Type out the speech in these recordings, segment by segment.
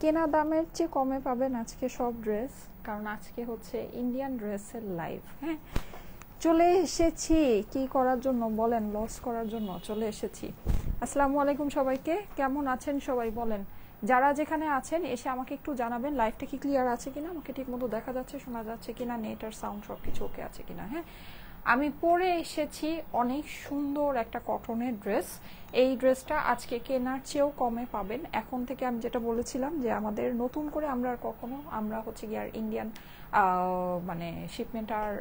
কেনা দামের চেয়ে কমে পাবেন আজকে সব ড্রেস, কারণ আজকে হচ্ছে ইন্ডিয়ান ড্রেসের লাইভ। হ্যাঁ, চলে এসেছি কি করার জন্য বলেন? লস করার জন্য চলে এসেছি। আসসালামু আলাইকুম সবাইকে, কেমন আছেন সবাই বলেন? যারা যেখানে আছেন এসে আমাকে একটু জানাবেন লাইভটা কি ক্লিয়ার আছে কিনা, আমাকে ঠিক মতো দেখা যাচ্ছে, শোনা যাচ্ছে কিনা, নেট আর সাউন্ড সব কিছু ওকে আছে কিনা। হ্যাঁ, আমি পরে এসেছি অনেক সুন্দর একটা কটনের ড্রেস। এই ড্রেসটা আজকে কেনার চেয়েও কমে পাবেন। এখন থেকে আমি যেটা বলেছিলাম যে আমাদের নতুন করে আমরা আর কখনো আমরা হচ্ছে কি আর ইন্ডিয়ান মানে শিপমেন্ট আর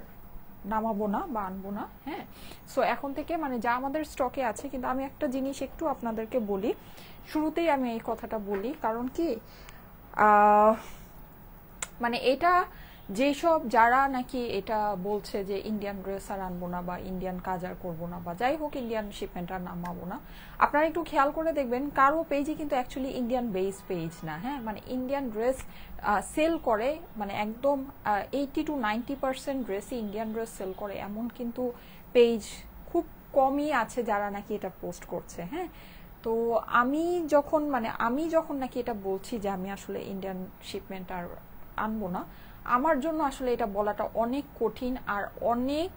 নামাবো না বা আনবো না। হ্যাঁ, সো এখন থেকে মানে যা আমাদের স্টকে আছে, কিন্তু আমি একটা জিনিস একটু আপনাদেরকে বলি, শুরুতেই আমি এই কথাটা বলি, কারণ কি মানে এটা যেসব যারা নাকি এটা বলছে যে ইন্ডিয়ান ড্রেস আর আনবো না বা ইন্ডিয়ান কাজ আর করবো না বা যাই হোক ইন্ডিয়ান শিপমেন্ট আর নামাবো না, আপনারা একটু খেয়াল করে দেখবেন কারো পেজই কিন্তু অ্যাকচুয়ালি ইন্ডিয়ান বেস পেজ না। হ্যাঁ, মানে ইন্ডিয়ান ড্রেস সেল করে, মানে একদম 80-90% ড্রেসই ইন্ডিয়ান ড্রেস সেল করে এমন কিন্তু পেজ খুব কমই আছে যারা নাকি এটা পোস্ট করছে। হ্যাঁ, তো আমি যখন নাকি এটা বলছি যে আমি আসলে ইন্ডিয়ান শিপমেন্ট আর আনবো না, আমার জন্য আসলে এটা বলাটা অনেক কঠিন আর অনেক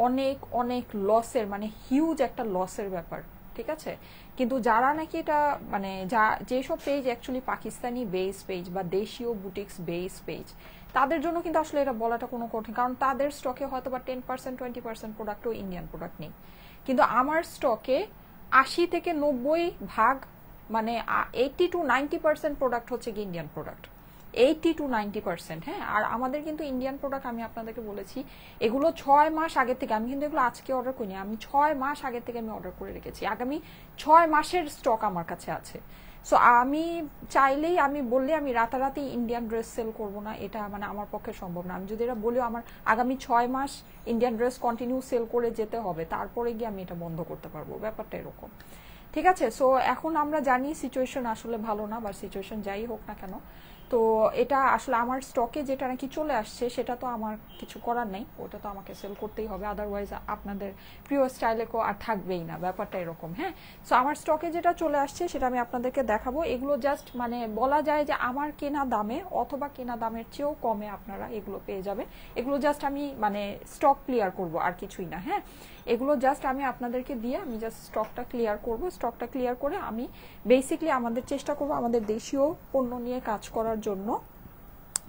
অনেক অনেক লসের, মানে হিউজ একটা লসের ব্যাপার। ঠিক আছে, কিন্তু যারা নাকি এটা মানে যেসব page actually Pakistani base page বা দেশীয় বুটিক্স বেস পেজ, তাদের জন্য কিন্তু আসলে এটা বলাটা কোনো কঠিন, কারণ তাদের স্টকে হয়তো বা 10%-20% প্রোডাক্টও ইন্ডিয়ান প্রোডাক্ট নেই। কিন্তু আমার স্টকে 80-90 ভাগ, মানে 80-90% প্রোডাক্ট হচ্ছে কি ইন্ডিয়ান প্রোডাক্ট, 80-90%। হ্যাঁ, আর আমাদের কিন্তু ইন্ডিয়ান প্রোডাক্ট আমি আপনাদেরকে বলেছি এগুলো 6 মাস আগে থেকে, আমি কিন্তু এগুলো আজকে অর্ডার করিনি, আমি 6 মাস আগে থেকে আমি অর্ডার করে রেখেছি, আগামী 6 মাসের স্টক আমার কাছে আছে। সো আমি চাইলেই, আমি বললে আমি রাতারাতি ইন্ডিয়ান ড্রেস সেল করব না, এটা মানে আমার পক্ষে সম্ভব না। আমি যদি এটা বলিও আমার আগামী 6 মাস ইন্ডিয়ান ড্রেস কন্টিনিউ সেল করে যেতে হবে, তারপরে গিয়ে আমি এটা বন্ধ করতে পারবো, ব্যাপারটা এরকম। ঠিক আছে, সো এখন আমরা জানি সিচুয়েশন আসলে ভালো না, বা সিচুয়েশন যাই হোক না কেন, তো এটা আসলে আমার স্টকে যেটা নাকি চলে আসছে সেটা তো আমার কিছু করার নেই, ওটা তো আমাকে সেল করতেই হবে, আদারওয়াইজ আপনাদের প্রিয় স্টাইলে আর থাকবেই না, ব্যাপারটা এরকম। হ্যাঁ, সো আমার স্টকে যেটা চলে আসছে সেটা আমি আপনাদেরকে দেখাবো। এগুলো জাস্ট মানে বলা যায় যে আমার কেনা দামে অথবা কেনা দামের চেয়েও কমে আপনারা এগুলো পেয়ে যাবেন। এগুলো জাস্ট আমি মানে স্টক ক্লিয়ার করব, আর কিছুই না। হ্যাঁ, এগুলো জাস্ট আমি আপনাদেরকে দিয়ে আমি জাস্ট স্টকটা ক্লিয়ার করব। স্টকটা ক্লিয়ার করে আমি বেসিকলি আমাদের চেষ্টা করব আমাদের দেশীয় পণ্য নিয়ে কাজ করার জন্য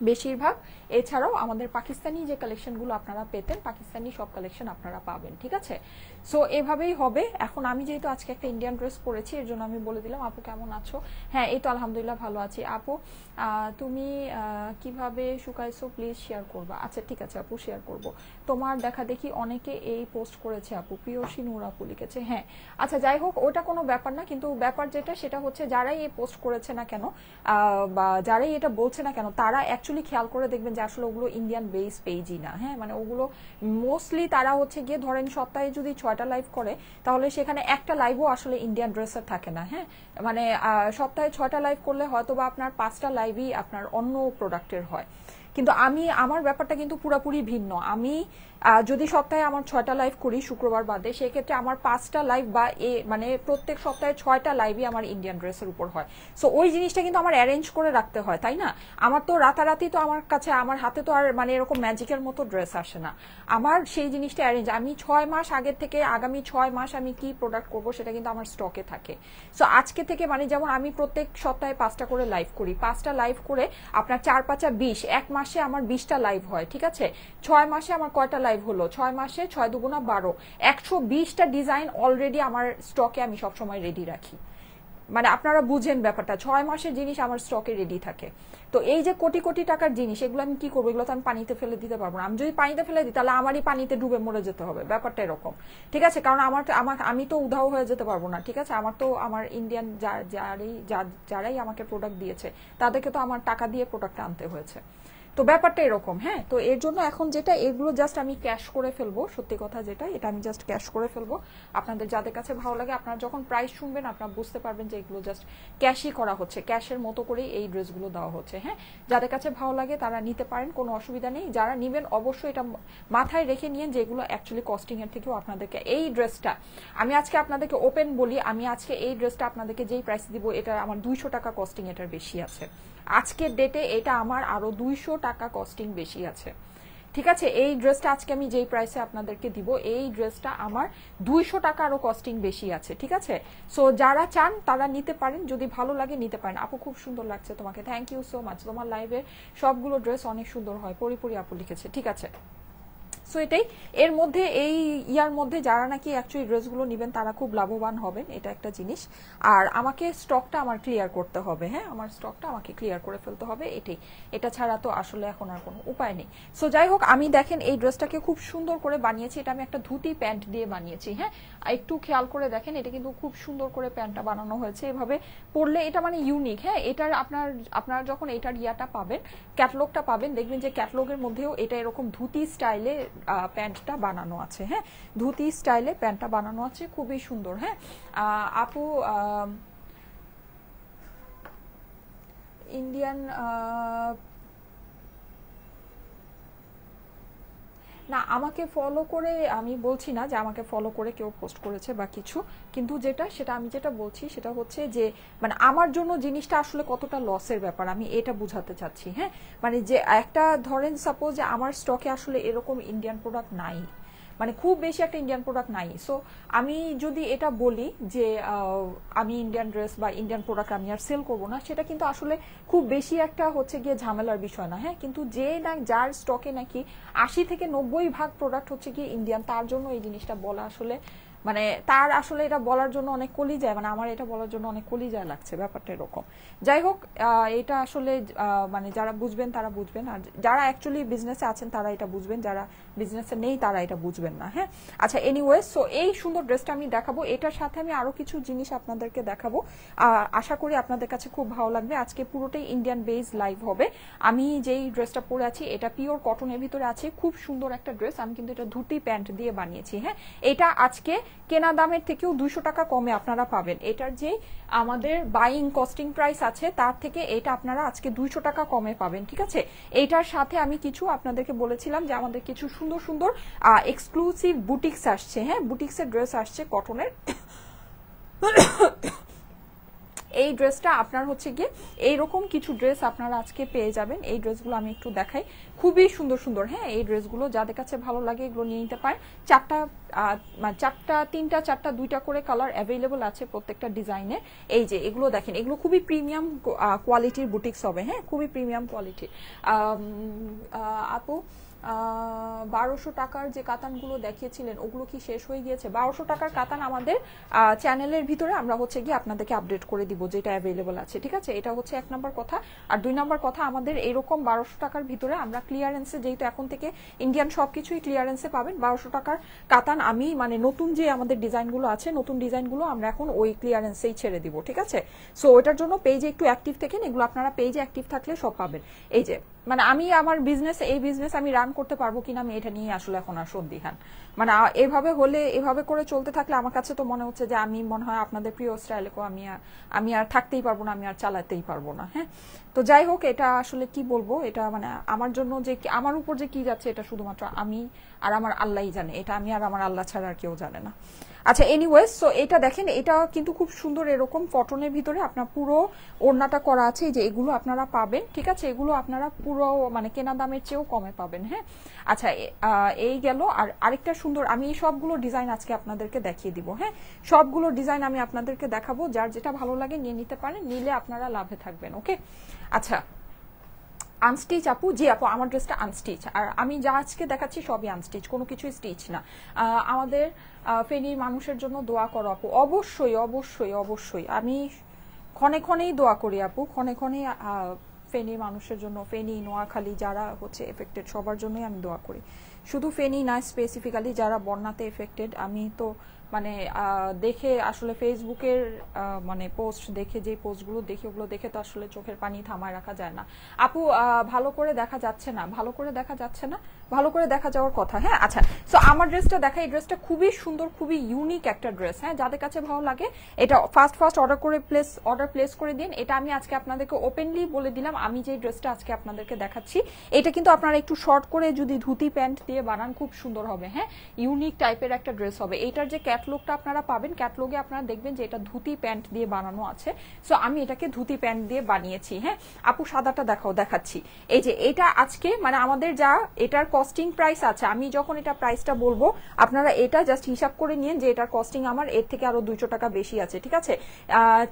বেশিরভাগ। এছাড়াও আমাদের পাকিস্তানি যে কালেকশনগুলো আপনারা পেতেন, পাকিস্তানি সব কালেকশন আপনারা পাবেন। ঠিক আছে, সো এভাবেই হবে। এখন আমি যেহেতু আজকে একটা ইন্ডিয়ান ড্রেস পরেছি, এর জন্য আমি বলে দিলাম আপু কেমন আছো। হ্যাঁ, এই তো আলহামদুলিল্লাহ ভালো আছি। আপু তুমি কিভাবে শুকাইছো প্লিজ শেয়ার করবা। আচ্ছা ঠিক আছে আপু, শেয়ার করব। তোমার দেখা দেখি অনেকে এই পোস্ট করেছে আপু, প্রিয়সী নূর আপু লিখেছে। হ্যাঁ, আচ্ছা যাই হোক, ওটা কোনো ব্যাপার না, কিন্তু ব্যাপার যেটা সেটা হচ্ছে যারাই এই পোস্ট করেছে না কেন বা যারাই এটা বলছে না কেন, তারা অ্যাকচুয়ালি খেয়াল করে দেখবেন যে আসলে ওগুলো ইন্ডিয়ান বেস পেজই না। হ্যাঁ, মানে ওগুলো মোস্টলি তারা হচ্ছে গিয়ে ধরেন সপ্তাহে যদি 6টা লাইভ করে, তাহলে সেখানে একটা লাইভও আসলে ইন্ডিয়ান ড্রেসের থাকে না। হ্যাঁ, মানে সপ্তাহে 6টা লাইভ করলে হয়তো বা আপনার 5টা লাইভই আপনার অন্য প্রোডাক্টের হয়। কিন্তু আমার ব্যাপারটা কিন্তু পুরোপুরি ভিন্ন। আমি যদি সপ্তাহে আমার 6টা লাইভ করি শুক্রবার বাদে, সেক্ষেত্রে আমার 5টা লাইভ বা মানে প্রত্যেক সপ্তাহে 6টা লাইভই আমার ইন্ডিয়ান ড্রেসের উপর হয়। সো ওই জিনিসটা কিন্তু আমার অ্যারেঞ্জ করে রাখতে হয়, তাই না? আমার তো রাতারাতি তো আমার কাছে আমার হাতে তো আর মানে এরকম ম্যাজিকের মতো ড্রেস আসে না, আমার সেই জিনিসটা অ্যারেঞ্জ, আমি 6 মাস আগের থেকে আগামী 6 মাস আমি কি প্রোডাক্ট করব সেটা কিন্তু আমার স্টকে থাকে। সো আজকে থেকে মানে যেমন আমি প্রত্যেক সপ্তাহে 5টা করে লাইভ করি, 5টা লাইভ করে আপনার 4-5-20, এক মাসে আমার 20টা লাইভ হয়। ঠিক আছে, 6 মাসে আমার কয়টা লাইভ হলো? 6 মাসে 6×2=12, 120টা ডিজাইন অলরেডি আমার স্টকে আমি সবসময় রেডি রাখি। মানে আপনারা বুঝেন ব্যাপারটা, 6 মাসের জিনিস আমার স্টকে রেডি থাকে। তো এই যে কোটি কোটি টাকার জিনিস, এগুলো আমি কি করবো? এগুলো তো আমি পানিতে ফেলে দিতে পারবো না। আমি যদি পানিতে ফেলে দিই তাহলে আমারই পানিতে ডুবে মরে যেতে হবে, ব্যাপারটা এরকম। ঠিক আছে, কারণ আমি তো উধাও হয়ে যেতে পারবো না। ঠিক আছে, আমার ইন্ডিয়ান যারাই আমাকে প্রোডাক্ট দিয়েছে তাদেরকে তো আমার টাকা দিয়ে প্রোডাক্ট আনতে হয়েছে। তো ব্যাপারটা এরকম। হ্যাঁ, তো এর জন্য এখন যেটা এগুলো জাস্ট আমি ক্যাশ করে ফেলবো, সত্যি কথা যেটা, এটা আমি জাস্ট ক্যাশ করে ফেলবো। আপনাদের যাদের কাছে ভালো লাগে, আপনারা যখন প্রাইস শুনবেন আপনারা বুঝতে পারবেন যে এগুলো জাস্ট ক্যাশই করা হচ্ছে, ক্যাশের মতো করেই এই ড্রেসগুলো দেওয়া হচ্ছে। হ্যাঁ, যাদের কাছে ভালো লাগে তারা নিতে পারেন, কোনো অসুবিধা নেই। যারা নিবেন অবশ্যই এটা মাথায় রেখে নিয়েন যে এগুলো অ্যাকচুয়ালি কস্টিং এর থেকেও আপনাদেরকে, এই ড্রেসটা আমি আজকে আপনাদেরকে ওপেন বলি, আমি আজকে এই ড্রেসটা আপনাদেরকে যেই প্রাইস দিব এটা আমার 200 টাকা কস্টিং এটার বেশি আছে। আজকের ডেটে এটা আমার আরো 200 টাকা কস্টিং বেশি আছে। ঠিক আছে, এই ড্রেসটা আজকে আমি যেই প্রাইসে আপনাদেরকে দিব, এই ড্রেসটা আমার 200 টাকা আরো কস্টিং বেশি আছে। ঠিক আছে, সো যারা চান তারা নিতে পারেন, যদি ভালো লাগে নিতে পারেন। আপু খুব সুন্দর লাগছে তোমাকে, থ্যাংক ইউ সো মাচ। তোমার লাইভের সবগুলো ড্রেস অনেক সুন্দর হয়, পরিপরি আপু লিখেছে। ঠিক আছে, সো এটাই, এর মধ্যে এই ইয়ার মধ্যে যারা নাকি অ্যাকচুয়ালি ড্রেসগুলো নেবেন তারা খুব লাভবান হবেন, এটা একটা জিনিস। আর আমাকে স্টকটা আমার ক্লিয়ার করতে হবে। হ্যাঁ, আমার স্টকটা আমাকে ক্লিয়ার করে ফেলতে হবে, এটাই। এটা ছাড়া তো আসলে এখন আর কোনো উপায় নেই। সো যাই হোক, আমি দেখেন এই ড্রেসটাকে খুব সুন্দর করে বানিয়েছি। এটা আমি একটা ধুতি প্যান্ট দিয়ে বানিয়েছি। হ্যাঁ, একটু খেয়াল করে দেখেন, এটা কিন্তু খুব সুন্দর করে প্যান্টটা বানানো হয়েছে। এভাবে পরলে এটা মানে ইউনিক। হ্যাঁ, এটার আপনারা যখন এটার ইয়াটা পাবেন, ক্যাটালগটা পাবেন, দেখবেন যে ক্যাটালগের মধ্যেও এটা এরকম ধুতি স্টাইলে প্যান্টটা বানানো আছে। হ্যাঁ, ধুতি স্টাইলে প্যান্টটা বানানো আছে, খুবই সুন্দর। হ্যাঁ, আপু ইন্ডিয়ান না, আমাকে ফলো করে আমি বলছি না যে আমাকে ফলো করে কেউ পোস্ট করেছে বা কিছু, কিন্তু সেটা আমি যেটা বলছি সেটা হচ্ছে যে মানে আমার জন্য জিনিসটা আসলে কতটা লসের ব্যাপার আমি এটা বুঝাতে চাচ্ছি। হ্যাঁ, মানে যে একটা ধরেন সাপোজ যে আমার স্টকে আসলে এরকম ইন্ডিয়ান প্রোডাক্ট নাই, মানে খুব বেশি একটা ইন্ডিয়ান প্রোডাক্ট নাই। সো আমি যদি এটা বলি যে আমি ইন্ডিয়ান ড্রেস বা ইন্ডিয়ান প্রোডাক্ট আমি আর সেল করবো না, সেটা কিন্তু আসলে খুব বেশি একটা হচ্ছে গিয়ে ঝামেলার বিষয় না। হ্যাঁ, কিন্তু যার স্টকে নাকি 80 থেকে 90% প্রোডাক্ট হচ্ছে গিয়ে ইন্ডিয়ান, তার জন্য এই জিনিসটা বলা আসলে মানে তার আসলে এটা বলার জন্য অনেক কলিজায়, মানে আমার এটা বলার জন্য অনেক কলিজায় লাগছে, ব্যাপারটা এরকম। যাই হোক, এটা আসলে মানে যারা বুঝবেন তারা বুঝবেন, আর যারা অ্যাকচুয়ালি বিজনেসে আছেন তারা এটা বুঝবেন, যারা বিজনেসে নেই তারা এটা বুঝবেন না। হ্যাঁ, আচ্ছা, এনিওয়েজ, সো এই সুন্দর ড্রেসটা আমি দেখাবো, এটার সাথে আমি আরো কিছু জিনিস আপনাদেরকে দেখাবো। আশা করি আপনাদের কাছে খুব ভালো লাগবে। আজকে পুরোটাই ইন্ডিয়ান বেস লাইভ হবে। আমি যেই ড্রেসটা পরে আছি এটা পিওর কটনের ভিতরে আছে, খুব সুন্দর একটা ড্রেস। আমি কিন্তু এটা ধুতি প্যান্ট দিয়ে বানিয়েছি। হ্যাঁ, এটা আজকে কেনা দামের থেকেও 200 টাকা কমে আপনারা পাবেন। এটার যে আমাদের বাইং কস্টিং প্রাইস আছে তার থেকে এটা আপনারা আজকে 200 টাকা কমে পাবেন। ঠিক আছে, এইটার সাথে আমি কিছু আপনাদেরকে বলেছিলাম যে আমাদের কিছু সুন্দর সুন্দর এক্সক্লুসিভ বুটিক্স আসছে। হ্যাঁ, বুটিক্সের ড্রেস আসছে কটনের। এই ড্রেসটা আপনার হচ্ছে গিয়ে এইরকম কিছু ড্রেস আপনারা আজকে পেয়ে যাবেন। এই ড্রেসগুলো আমি একটু দেখাই, খুবই সুন্দর সুন্দর। হ্যাঁ, এই ড্রেসগুলো যাদের কাছে ভালো লাগে এগুলো নিয়ে নিতে পারেন। তিনটা চারটা দুইটা করে কালার অ্যাভেলেবল আছে প্রত্যেকটা ডিজাইনে। এই যে এগুলো দেখেন, এগুলো খুবই প্রিমিয়াম কোয়ালিটির বুটিক্স হবে। হ্যাঁ, খুবই প্রিমিয়াম কোয়ালিটির। আপু 1200 টাকার যে কাতানগুলো দেখিয়েছিলেন ওগুলো কি শেষ হয়ে গিয়েছে? 1200 টাকার কাতান আমাদের চ্যানেলের ভিতরে আমরা হচ্ছে গিয়ে আপনাদেরকে আপডেট করে দিব যেটা অ্যাভেলেবল আছে। ঠিক আছে, এটা হচ্ছে 1 নম্বর কথা। আর 2 নম্বর কথা, আমাদের এরকম 1200 টাকার ভিতরে আমরা ক্লিয়ারেন্সে, যেহেতু এখন থেকে ইন্ডিয়ান সবকিছুই ক্লিয়ারেন্সে পাবেন, 1200 টাকার কাতান আমি মানে নতুন যে আমাদের ডিজাইনগুলো আছে, নতুন ডিজাইনগুলো আমরা এখন ওই ক্লিয়ারেন্সেই ছেড়ে দিব। ঠিক আছে, সো ওটার জন্য পেজে একটু অ্যাক্টিভ থাকেন, এগুলো আপনারা পেজে অ্যাক্টিভ থাকলে সব পাবেন। এই যে মানে আমি আমার এই বিজনেস আমি রান করতে পারবো কিনা আমি এটা নিয়ে আসলে এখন আর সন্দিহান। মানে এভাবে হলে, এভাবে করে চলতে থাকলে আমার কাছে তো মনে হচ্ছে যে আমি মনে হয় আপনাদের প্রিয় স্টাইলে আমি আর থাকতেই পারবো না, আমি আর চালাতেই পারবো না। হ্যাঁ, তো যাই হোক, এটা আসলে কি বলবো, এটা মানে আমার জন্য যে আমার উপর যে কি যাচ্ছে এটা শুধুমাত্র আমি আর আমার আল্লাহই জানে, এটা আমি আর আমার আল্লাহ ছাড়া আর কেউ জানে না। আচ্ছা, এনিওয়েজ, সো এটা দেখেন, এটা কিন্তু খুব সুন্দর এরকম কটনের ভিতরে আপনার পুরো ওড়নাটা করা আছে। যে এগুলো আপনারা পাবেন, ঠিক আছে, এগুলো আপনারা পুরো মানে কেনা দামের চেয়েও কমে পাবেন। হ্যাঁ, আচ্ছা, এই গেল। আর আরেকটা সুন্দর, আমি এই সবগুলো ডিজাইন আজকে আপনাদেরকে দেখিয়ে দিব। হ্যাঁ, সবগুলো ডিজাইন আমি আপনাদেরকে দেখাবো, যার যেটা ভালো লাগে নিয়ে নিতে পারেন, নিলে আপনারা লাভে থাকবেন। ওকে, আচ্ছা, আনস্টিচ আপু, জি আপু, আমার ড্রেসটা আনস্টিচ, আর আমি যা আজকে দেখাচ্ছি সবই আনস্টিচ, কোনো কিছুই স্টিচ না। আমাদের ফেনীর মানুষের জন্য দোয়া করো আপু। অবশ্যই অবশ্যই অবশ্যই, আমি ক্ষণে ক্ষণেই দোয়া করি আপু, ক্ষণে ক্ষণে ফেনীর মানুষের জন্য, ফেনী নোয়াখালী যারা হচ্ছে এফেক্টেড সবার জন্যই আমি দোয়া করি, শুধু ফেনী না, স্পেসিফিক্যালি যারা বন্যাতে এফেক্টেড। আমি তো মানে দেখে আসলে ফেসবুকের মানে পোস্ট দেখে, যে পোস্টগুলো দেখি ওগুলো দেখে তো আসলে চোখের পানি থামায় রাখা যায় না। আপু ভালো করে দেখা যাচ্ছে না, ভালো করে দেখা যাচ্ছে না, ভালো করে দেখা যাওয়ার কথা। হ্যাঁ আচ্ছা, সো আমার ড্রেসটা দেখা, এই ড্রেসটা খুবই সুন্দর, খুবই ইউনিক একটা ড্রেস। হ্যাঁ, যাদের কাছে ভালো লাগে এটা ফার্স্ট অর্ডার প্লেস করে দিন। এটা আমি আজকে আপনাদেরকে ওপেনলি বলে দিলাম, আমি যে ড্রেসটা আজকে আপনাদেরকে দেখাচ্ছি এটা কিন্তু আপনারা একটু শর্ট করে যদি ধুতি প্যান্ট দিয়ে বানান খুব সুন্দর হবে। হ্যাঁ, ইউনিক টাইপের একটা ড্রেস হবে। এইটার যে ক্যাটলগটা আপনারা পাবেন, ক্যাটলগে আপনারা দেখবেন যে এটা ধুতি প্যান্ট দিয়ে বানানো আছে। সো আমি এটাকে ধুতি প্যান্ট দিয়ে বানিয়েছি। হ্যাঁ আপু সাদাটা দেখাচ্ছি। এই যে এটা আজকে মানে আমাদের যা এটার কস্টিং প্রাইস আছে, আমি যখন এটা প্রাইসটা বলবো আপনারা এটা জাস্ট হিসাব করে নিন যে এটার কস্টিং আমার এর থেকে আরো 200 টাকা বেশি আছে। ঠিক আছে,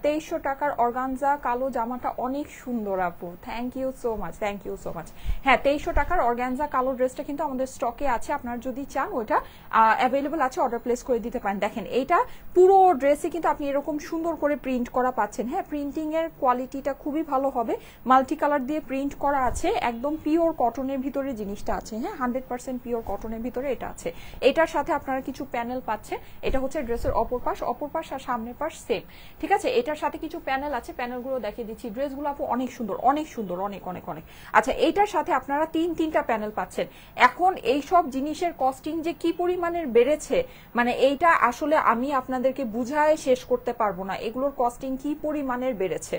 2300 টাকার অর্গানজা কালো জামাটা অনেক সুন্দর আপু, thank you so much, thank you so much. হ্যাঁ 2300 টাকার অর্গানজা কালো ড্রেসটা কিন্তু আমাদের স্টকে আছে, আপনারা যদি চান ওইটা অ্যাভেলেবল আছে, অর্ডার প্লেস করে দিতে পারেন। দেখেন এইটা পুরো ড্রেসে কিন্তু আপনি এরকম সুন্দর করে প্রিন্ট করা পাচ্ছেন। হ্যাঁ, প্রিন্টিং এর কোয়ালিটিটা খুবই ভালো হবে, মাল্টি কালার দিয়ে প্রিন্ট করা আছে, একদম পিওর কটনের ভিতরে জিনিসটা আছে। হ্যাঁ 100% পিওর কটনের ভিতরে এটা আছে। এটার সাথে আপনারা কিছু প্যানেল পাচ্ছেন, এটা হচ্ছে ড্রেসের অপর পাশ আর সামনের পাশ সেম। ঠিক আছে, এটার সাথে কিছু প্যানেল আছে, প্যানেলগুলো দেখিয়ে দিচ্ছি। ড্রেসগুলো আপু অনেক সুন্দর, অনেক সুন্দর, অনেক অনেক অনেক। আচ্ছা, এইটার সাথে আপনারা তিনটা প্যানেল পাচ্ছেন। এখন এই সব জিনিসের কস্টিং যে কি পরিমাণের বেড়েছে, মানে এইটা আসলে আমি আপনাদেরকে বুঝায় শেষ করতে পারবো না, এগুলোর কস্টিং কি পরিমাণের বেড়েছে,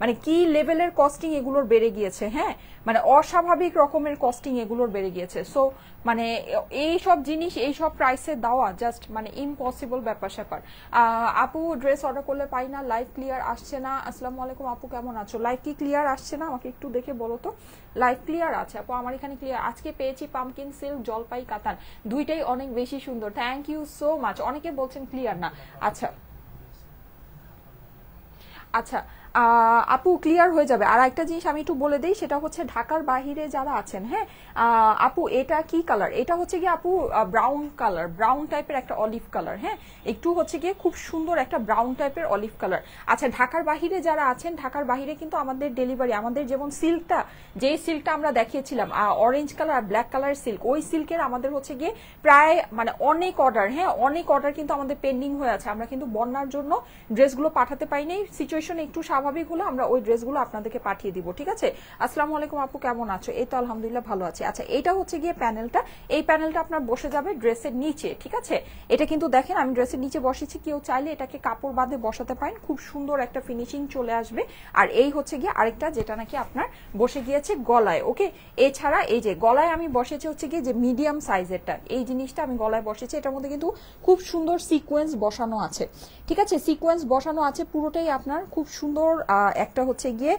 মানে কি লেভেলের কস্টিং এগুলোর বেড়ে গিয়েছে। হ্যাঁ, মানে অস্বাভাবিক রকমের কস্টিং এগুলোর বেড়ে গিয়েছে। সো মানে এই সব জিনিস এই সব প্রাইসে দেওয়া জাস্ট মানে ইম্পসিবল ব্যাপার স্যাপার। আপু ড্রেস অর্ডার করলে পাই না, লাইভ ক্লিয়ার আসছে না। আসসালামু আলাইকুম আপু, কেমন আছো? লাইভ কি ক্লিয়ার আসছে না? আমাকে একটু দেখে বলো তো। লাইভ ক্লিয়ার আছে আপু, আমার এখানে ক্লিয়ার। আজকে পেয়েছি পামকিন সিল্ক, জলপাই কাতান, দুইটাই অনেক বেশি সুন্দর, থ্যাংক ইউ সো মাচ। অনেকে বলছেন ক্লিয়ার না। আচ্ছা আচ্ছা আপু ক্লিয়ার হয়ে যাবে। আর একটা জিনিস আমি একটু বলে দিই, সেটা হচ্ছে ঢাকার বাহিরে যারা আছেন, হ্যাঁ আপু এটা কি কালার, এটা হচ্ছে গিয়ে আপু ব্রাউন কালার, ব্রাউন টাইপের একটা অলিভ কালার। হ্যাঁ, একটু হচ্ছে গিয়ে খুব সুন্দর একটা ব্রাউন টাইপের অলিভ কালার। আচ্ছা, ঢাকার বাহিরে যারা আছেন, ঢাকার বাহিরে কিন্তু আমাদের ডেলিভারি, আমাদের যেমন সিল্কটা, যেই সিল্কটা আমরা দেখিয়েছিলাম অরেঞ্জ কালার আর ব্ল্যাক কালার সিল্ক, ওই সিল্কের আমাদের হচ্ছে গিয়ে প্রায় মানে অনেক অর্ডার, হ্যাঁ অনেক অর্ডার কিন্তু আমাদের পেন্ডিং হয়ে আছে। আমরা কিন্তু বন্যার জন্য ড্রেসগুলো পাঠাতে পাইনি, সিচুয়েশন একটু স্বাভাবিক হলে আমরা ওই ড্রেসগুলো আপনাদেরকে পাঠিয়ে দিব। ঠিক আছে, আসসালামু আলাইকুম আপু, কেমন আছো? এই তো আলহামদুলিল্লাহ ভালো আছে। আচ্ছা, এটা হচ্ছে গিয়ে প্যানেলটা, এই প্যানেলটা আপনার বসে যাবে ড্রেসের নিচে। ঠিক আছে, এটা কিন্তু দেখেন আমি ড্রেসের নিচে বসেছি, কেউ চাইলে এটাকে কাপড় বাঁধে বসাতে পারেন, খুব সুন্দর একটা ফিনিশিং চলে আসবে। আর এই হচ্ছে গিয়ে আরেকটা যেটা নাকি আপনার বসে গিয়েছে গলায়। ওকে, এছাড়া এই যে গলায় আমি বসেছি হচ্ছে গিয়ে যে মিডিয়াম সাইজেরটা, এই জিনিসটা আমি গলায় বসেছি, এটার মধ্যে কিন্তু খুব সুন্দর সিকোয়েন্স বসানো আছে। ঠিক আছে, সিকোয়েন্স বসানো আছে পুরোটাই আপনার খুব সুন্দর একটা হচ্ছে গিয়ে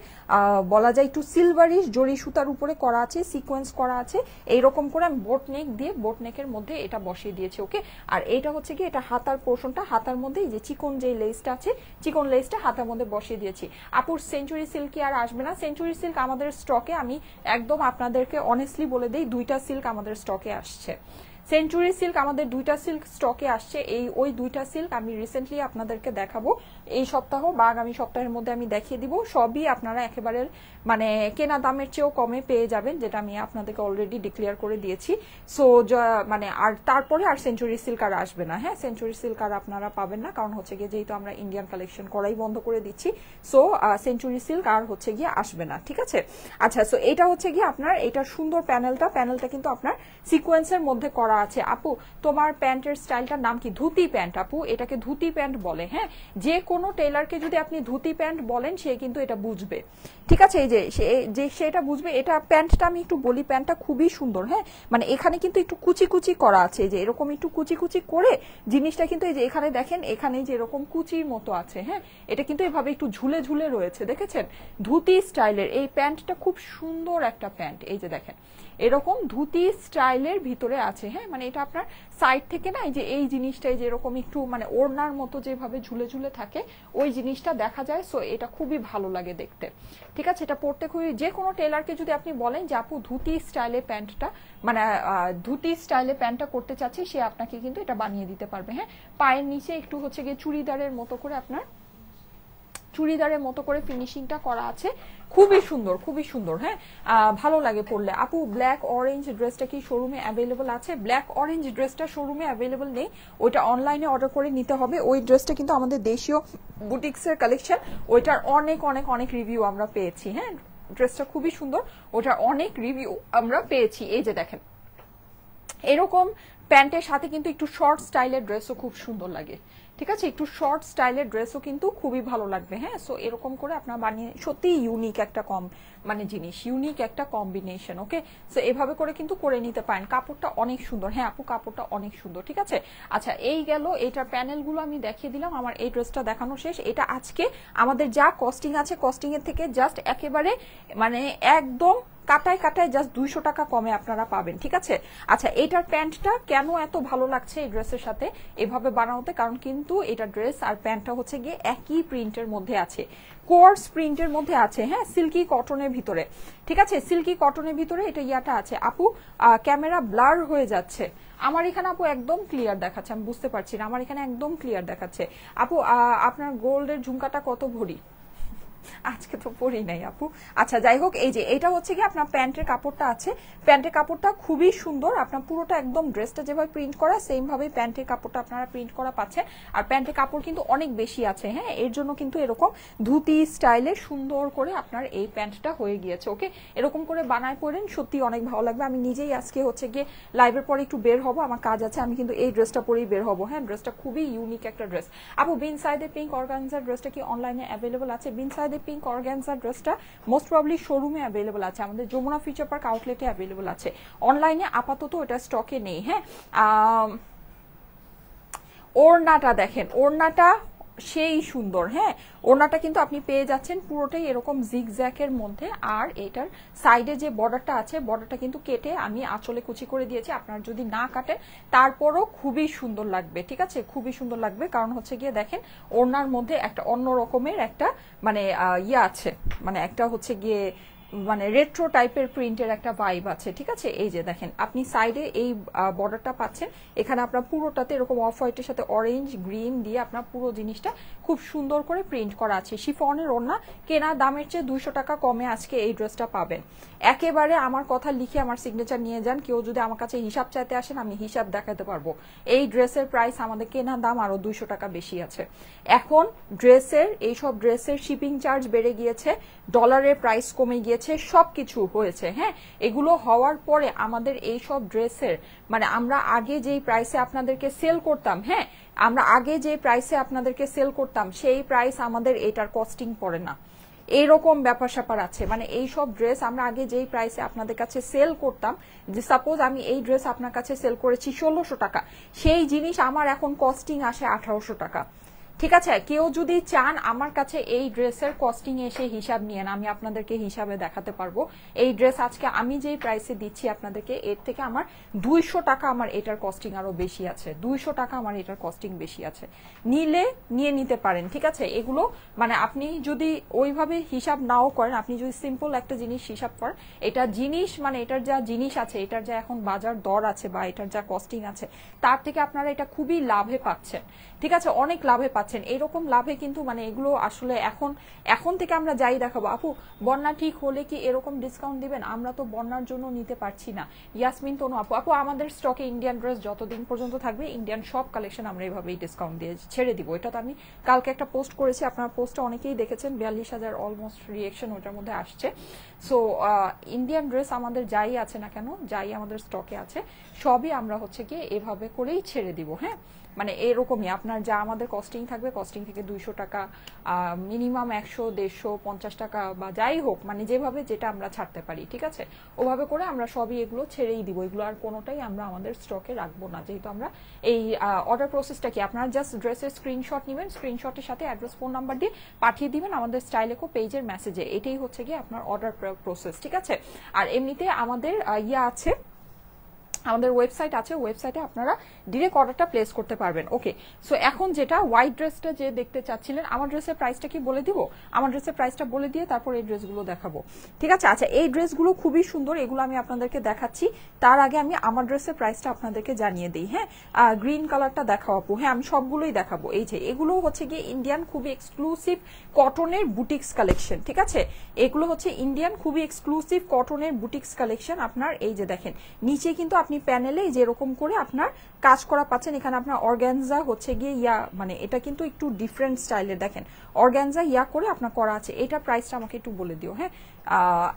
বলা যায় একটু সিলভারিশ জরি সুতার উপরে করা আছে, সিকোয়েন্স করা আছে। এইরকম করে আমি বোট নেক দিয়ে বোট নেকের মধ্যে এটা বসিয়ে দিয়েছি। ওকে, আর এইটা হচ্ছে গিয়ে এটা হাতার পোর্শনটা, হাতার মধ্যে এই যে চিকন যে লেসটা আছে, চিকন লেসটা হাতার মধ্যে বসিয়ে দিয়েছি। আপুর সেঞ্চুরি সিল্ক আর আসবে না? সেঞ্চুরি সিল্ক আমাদের স্টকে, আমি একদম আপনাদেরকে অনেস্টলি বলে দিই, 2টা সিল্ক আমাদের স্টকে আসছে। সেঞ্চুরি সিল্ক আমাদের 2টা সিল্ক স্টকে আসছে। ওই 2টা সিল্ক আমি রিসেন্টলি আপনাদেরকে দেখাবো এই সপ্তাহ বা আগামী সপ্তাহের মধ্যে আমি দেখিয়ে দিব। সবই আপনারা একেবারে মানে কেনা দামের চেয়েও কমে পেয়ে যাবেন, যেটা আমি আপনাদেরকে অলরেডি ডিক্লেয়ার করে দিয়েছি। সো মানে আর তারপরে আর সেঞ্চুরি সিল্ক আর আসবে না। হ্যাঁ, সেঞ্চুরি সিল্ক আর আপনারা পাবেন না, কারণ হচ্ছে গিয়ে যেহেতু আমরা ইন্ডিয়ান কালেকশন করাই বন্ধ করে দিচ্ছি, সো সেঞ্চুরি সিল্ক আর হচ্ছে গিয়ে আসবে না। ঠিক আছে, আচ্ছা, সো এটা হচ্ছে গিয়ে আপনার এটা সুন্দর প্যানেলটা কিন্তু আপনার সিকোয়েন্সের মধ্যে করা আছে। আপু তোমার প্যান্টের স্টাইলটার নাম কি? ধুতি প্যান্ট আপু, এটাকে ধুতি প্যান্ট বলে। হ্যাঁ, যে কোনো টেলারকে যদি আপনি ধুতি প্যান্ট বলেন সে কিন্তু এটা বুঝবে। ঠিক আছে, এই যে সেটা বুঝবে। এটা প্যান্টটা আমি একটু বলি, প্যান্টটা খুবই সুন্দর। হ্যাঁ, মানে এখানে কিন্তু একটু কুচি কুচি করা আছে, যে এরকম একটু কুচি কুচি করে জিনিসটা কিন্তু এই যে এখানে দেখেন, এখানে যে এরকম কুচির মতো আছে। হ্যাঁ, এটা কিন্তু এভাবে একটু ঝুলে ঝুলে রয়েছে, দেখেছেন? ধুতি স্টাইলের এই প্যান্টটা খুব সুন্দর একটা প্যান্ট, এই যে দেখেন এরকম ধুতি স্টাইলের ভিতরে আছে। হ্যাঁ, মানে এটা আপনার সাইড থেকে না এই যে এই জিনিসটাই যে এরকম একটু মানে ওড়নার মতো যেভাবে ঝুলে ঝুলে থাকে ওই জিনিসটা দেখা যায়। সো এটা খুবই ভালো লাগে দেখতে। ঠিক আছে, এটা পড়তে খুবই, যে কোনো টেলারকে যদি আপনি বলেন যে আপু ধুতি স্টাইলে প্যান্টটা মানে ধুতি স্টাইলে প্যান্টটা করতে চাচ্ছি, সে আপনাকে কিন্তু এটা বানিয়ে দিতে পারবে। হ্যাঁ, পায়ের নিচে একটু হচ্ছে গিয়ে চুড়িদারের মতো করে আপনার চুড়িদারের মতো করে ফিনিশিংটা করা আছে, খুবই সুন্দর, খুবই সুন্দর। হ্যাঁ, ভালো লাগে পরলে। আপু ব্ল্যাক অরেঞ্জ ড্রেসটা কি শোরুমে অ্যাভেলেবল আছে? ব্ল্যাক অরেঞ্জ ড্রেসটা শোরুমে অ্যাভেলেবল নেই, ওইটা অনলাইনে অর্ডার করে নিতে হবে। ওই ড্রেসটা কিন্তু আমাদের দেশীয় বুটিক্সের কালেকশন, ওইটার অনেক অনেক অনেক রিভিউ আমরা পেয়েছি। হ্যাঁ, ড্রেসটা খুবই সুন্দর, ওটার অনেক রিভিউ আমরা পেয়েছি। এই যে দেখেন, এরকম প্যান্টের সাথে কিন্তু একটু শর্ট স্টাইলের ড্রেসও খুব সুন্দর লাগে। ঠিক আছে, একটু শর্ট স্টাইলের ড্রেসও কিন্তু খুবই ভালো লাগবে। হ্যাঁ, সো এরকম করে আপনার বানিয়ে, সত্যি ইউনিক একটা মানে জিনিস, ইউনিক একটা কম্বিনেশন। ওকে, সো এভাবে করে কিন্তু করে নিতে পারেন। কাপড়টা অনেক সুন্দর। হ্যাঁ আপু, কাপড়টা অনেক সুন্দর। ঠিক আছে, আচ্ছা এই গেল এটার প্যানেলগুলো আমি দেখিয়ে দিলাম। আমার এই ড্রেসটা দেখানো শেষ। এটা আজকে আমাদের যা কস্টিং আছে, কস্টিং এর থেকে জাস্ট একেবারে মানে একদম কাটায় কাটায় জাস্ট 200 টাকা কমে আপনারা পাবেন। ঠিক আছে, আচ্ছা এটার প্যান্টটা কেন এত ভালো লাগছে এই ড্রেসের সাথে এভাবে বানানোতে, কারণ কিন্তু এটা ড্রেস আর প্যান্টটা হচ্ছে গিয়ে একই প্রিন্টের মধ্যে আছে, কোয়ার্স প্রিন্টের মধ্যে আছে। হ্যাঁ, সিল্কি কটনের ভিতরে। ঠিক আছে, সিল্কি কটনের ভিতরে এটা ইয়াটা আছে। আপু ক্যামেরা ব্লার হয়ে যাচ্ছে, আমার এখানে আপু একদম ক্লিয়ার দেখাচ্ছে, আমি বুঝতে পারছি না, আমার এখানে একদম ক্লিয়ার দেখাচ্ছে। আপু আপনার গোল্ডের ঝুমকাটা কত ভরি? আজকে তো পরি নাই আপু। আচ্ছা যাই হোক, এই যে এটা হচ্ছে কি আপনার প্যান্টের কাপড়টা আছে, প্যান্টের কাপড়টা খুবই সুন্দর। আপনার পুরোটা একদম ড্রেসটা যেভাবে প্রিন্ট করা সেম ভাবে প্যান্টের কাপড়টা আপনারা প্রিন্ট করা পাচ্ছেন। আর প্যান্টের কাপড় কিন্তু অনেক বেশি আছে। হ্যাঁ, এর জন্য কিন্তু এরকম ধুতি স্টাইলে সুন্দর করে আপনার এই প্যান্টটা হয়ে গিয়েছে। ওকে, এরকম করে বানায় পরেন, সত্যি অনেক ভালো লাগবে। আমি নিজেই আজকে হচ্ছে গিয়ে লাইভের পরে একটু বের হবো, আমার কাজ আছে, আমি কিন্তু এই ড্রেসটা পরেই বের হবো। হ্যাঁ, ড্রেসটা খুবই ইউনিক একটা ড্রেস। আপু বিন সাইডে পিঙ্ক অর্গানজার ড্রেসটা কি অনলাইনে অ্যাভেলেবল আছে? বিন সাইডে পিঙ্ক অর্গানজার ড্রেসটা মোস্ট প্রবলি শোরুমে অ্যাভেলেবল আছে, আমাদের যমুনা ফিউচার পার্ক আউটলেটে অ্যাভেলেবল আছে। অনলাইনে আপাতত এটা স্টকে নেই। হ্যাঁ, ওড়নাটা দেখেন, ওড়নাটা সেই সুন্দর। হ্যাঁ, ওড়নাটা কিন্তু আপনি পেয়ে যাচ্ছেন পুরোটাই এরকম জিগজ্যাকের মধ্যে। আর এটার সাইডে যে বর্ডারটা আছে, বর্ডারটা কিন্তু কেটে আমি আঁচলে কুচি করে দিয়েছি। আপনারা যদি না কাটেন তারপরও খুবই সুন্দর লাগবে। ঠিক আছে, খুবই সুন্দর লাগবে, কারণ হচ্ছে গিয়ে দেখেন ওড়নার মধ্যে একটা অন্য রকমের একটা মানে ইয়ে আছে, মানে একটা হচ্ছে গিয়ে মানে রেট্রো টাইপের প্রিন্টের একটা ভাইব আছে। ঠিক আছে, এই যে দেখেন আপনি সাইডে এই বর্ডারটা পাচ্ছেন, এখানে আপনার পুরোটাতে এরকম অফ হোয়াইটের সাথে অরেঞ্জ গ্রিন দিয়ে আপনার পুরো জিনিসটা খুব সুন্দর করে প্রিন্ট করা আছে। শিফনের ওড়না, কেনা দামের চেয়ে 200 টাকা কমে আজকে এই ড্রেসটা পাবেন। একেবারে আমার কথা লিখে আমার সিগনেচার নিয়ে যান। কেউ যদি আমার কাছে হিসাব চাইতে আসেন, আমি হিসাব দেখাতে পারবো। এই ড্রেসের প্রাইস আমাদের কেনা দাম আরো 200 টাকা বেশি আছে। এখন ড্রেসের এইসব ড্রেসের শিপিং চার্জ বেড়ে গিয়েছে, ডলারের প্রাইস কমে গিয়েছে, সবকিছু হয়েছে। হ্যাঁ, এগুলো হওয়ার পরে আমাদের এই সব ড্রেসের মানে আমরা আগে যেই প্রাইসে আপনাদেরকে সেল করতাম, হ্যাঁ আমরা আগে যে প্রাইসে আপনাদেরকে সেল করতাম সেই প্রাইস আমাদের এটার কস্টিং পড়ে না, এইরকম ব্যাপার স্যাপার আছে। মানে এই সব ড্রেস আমরা আগে যেই প্রাইসে আপনাদের কাছে সেল করতাম, যে সাপোজ আমি এই ড্রেস আপনার কাছে সেল করেছি 1600 টাকা, সেই জিনিস আমার এখন কস্টিং আসে 1800 টাকা। ঠিক আছে, কেউ যদি চান আমার কাছে এই ড্রেসের কস্টিং এসে হিসাব নিয়ে, আমি আপনাদেরকে হিসাবে দেখাতে পারবো। এই ড্রেস আজকে আমি যেই প্রাইসে দিচ্ছি আপনাদেরকে, এর থেকে আমার 200 টাকা আমার এটার কস্টিং আরো বেশি আছে, 200 টাকা আমার এটার কস্টিং বেশি আছে। নিলে নিয়ে নিতে পারেন। ঠিক আছে, এগুলো মানে আপনি যদি ওইভাবে হিসাব নাও করেন, আপনি যদি সিম্পল একটা জিনিস হিসাব করেন, এটা জিনিস মানে এটার যা জিনিস আছে, এটার যা এখন বাজার দর আছে বা এটার যা কস্টিং আছে, তার থেকে আপনারা এটা খুবই লাভে পাচ্ছেন। ঠিক আছে, অনেক লাভে পাচ্ছেন। এরকম লাভে কিন্তু মানে এগুলো আসলে এখন থেকে আমরা যাই দেখাবো। আপু বন্যা ঠিক হলে কি এরকম ডিসকাউন্ট দিবেন? আমরা তো বন্যার জন্য নিতে পারছি না। ইয়াসমিন তনু আপু, আপু আমাদের স্টকে ইন্ডিয়ান ড্রেস যতদিন পর্যন্ত থাকবে, ইন্ডিয়ান সব কালেকশন আমরা এইভাবেই ডিসকাউন্ট দিয়ে ছেড়ে দিব। এটা তো আমি কালকে একটা পোস্ট করেছি, আপনার পোস্টটা অনেকেই দেখেছেন, 42,000 অলমোস্ট রিয়েকশন ওটার মধ্যে আসছে। সো ইন্ডিয়ান ড্রেস আমাদের যাই আছে না কেন, যাই আমাদের স্টকে আছে, সবই আমরা হচ্ছে গিয়ে এভাবে করেই ছেড়ে দিব। হ্যাঁ, মানে এরকমই আপনার যা আমাদের কস্টিং থাকবে, কস্টিং থেকে 200 টাকা মিনিমাম 100, 150, 50 টাকা বা যাই হোক, মানে যেভাবে যেটা আমরা ছাড়তে পারি। ঠিক আছে, ওভাবে করে আমরা সবই এগুলো ছেড়েই দিব। এগুলো আর কোনোটাই আমরা আমাদের স্টকে রাখবো না, যেহেতু আমরা এই অর্ডার প্রসেসটা কি, আপনারা জাস্ট ড্রেসের স্ক্রিনশট নেবেন, স্ক্রিনশটের সাথে অ্যাড্রেস ফোন নাম্বার দিয়ে পাঠিয়ে দিবেন আমাদের স্টাইলেকো পেজের মেসেজে। এটাই হচ্ছে গিয়ে আপনার অর্ডার প্রসেস। ঠিক আছে, আর এমনিতে আমাদের ইয়া আছে আমাদের ওয়েবসাইট আছে, ওয়েবসাইটে আপনারা ডিরেক্ট অর্ডারটা প্লেস করতে পারবেন। ওকে, সো এখন যেটা হোয়াইট ড্রেসটা যে দেখতে চাচ্ছিলেন, আমার ড্রেসের প্রাইসটা কি বলে দিব? আমার ড্রেসের প্রাইসটা বলে দিয়ে তারপর এই ড্রেসগুলো দেখাবো, ঠিক আছে? আচ্ছা, এই ড্রেসগুলো খুবই সুন্দর, এগুলো আমি আপনাদেরকে দেখাচ্ছি। তার আগে আমি আমার ড্রেসের প্রাইসটা আপনাদেরকে জানিয়ে দিই। হ্যাঁ, গ্রিন কালারটা দেখাও আপু। হ্যাঁ, আমি সবগুলোই দেখাবো। এই যে এগুলো হচ্ছে গিয়ে ইন্ডিয়ান খুবই এক্সক্লুসিভ কটনের বুটিক্স কালেকশন, ঠিক আছে? এগুলো হচ্ছে ইন্ডিয়ান খুবই এক্সক্লুসিভ কটনের বুটিক্স কালেকশন। আপনার এই যে দেখেন নিচে কিন্তু আপনি প্যানেলে যেরকম করে আপনার কাজ করা পাচ্ছেন, এখানে আপনার অর্গানজা হচ্ছে গিয়ে ইয়া, মানে এটা কিন্তু একটু ডিফারেন্ট স্টাইলের, দেখেন অর্গানজা ইয়া করে আপনার করা আছে। এটার প্রাইসটা আমাকে একটু বলে দিও। হ্যাঁ,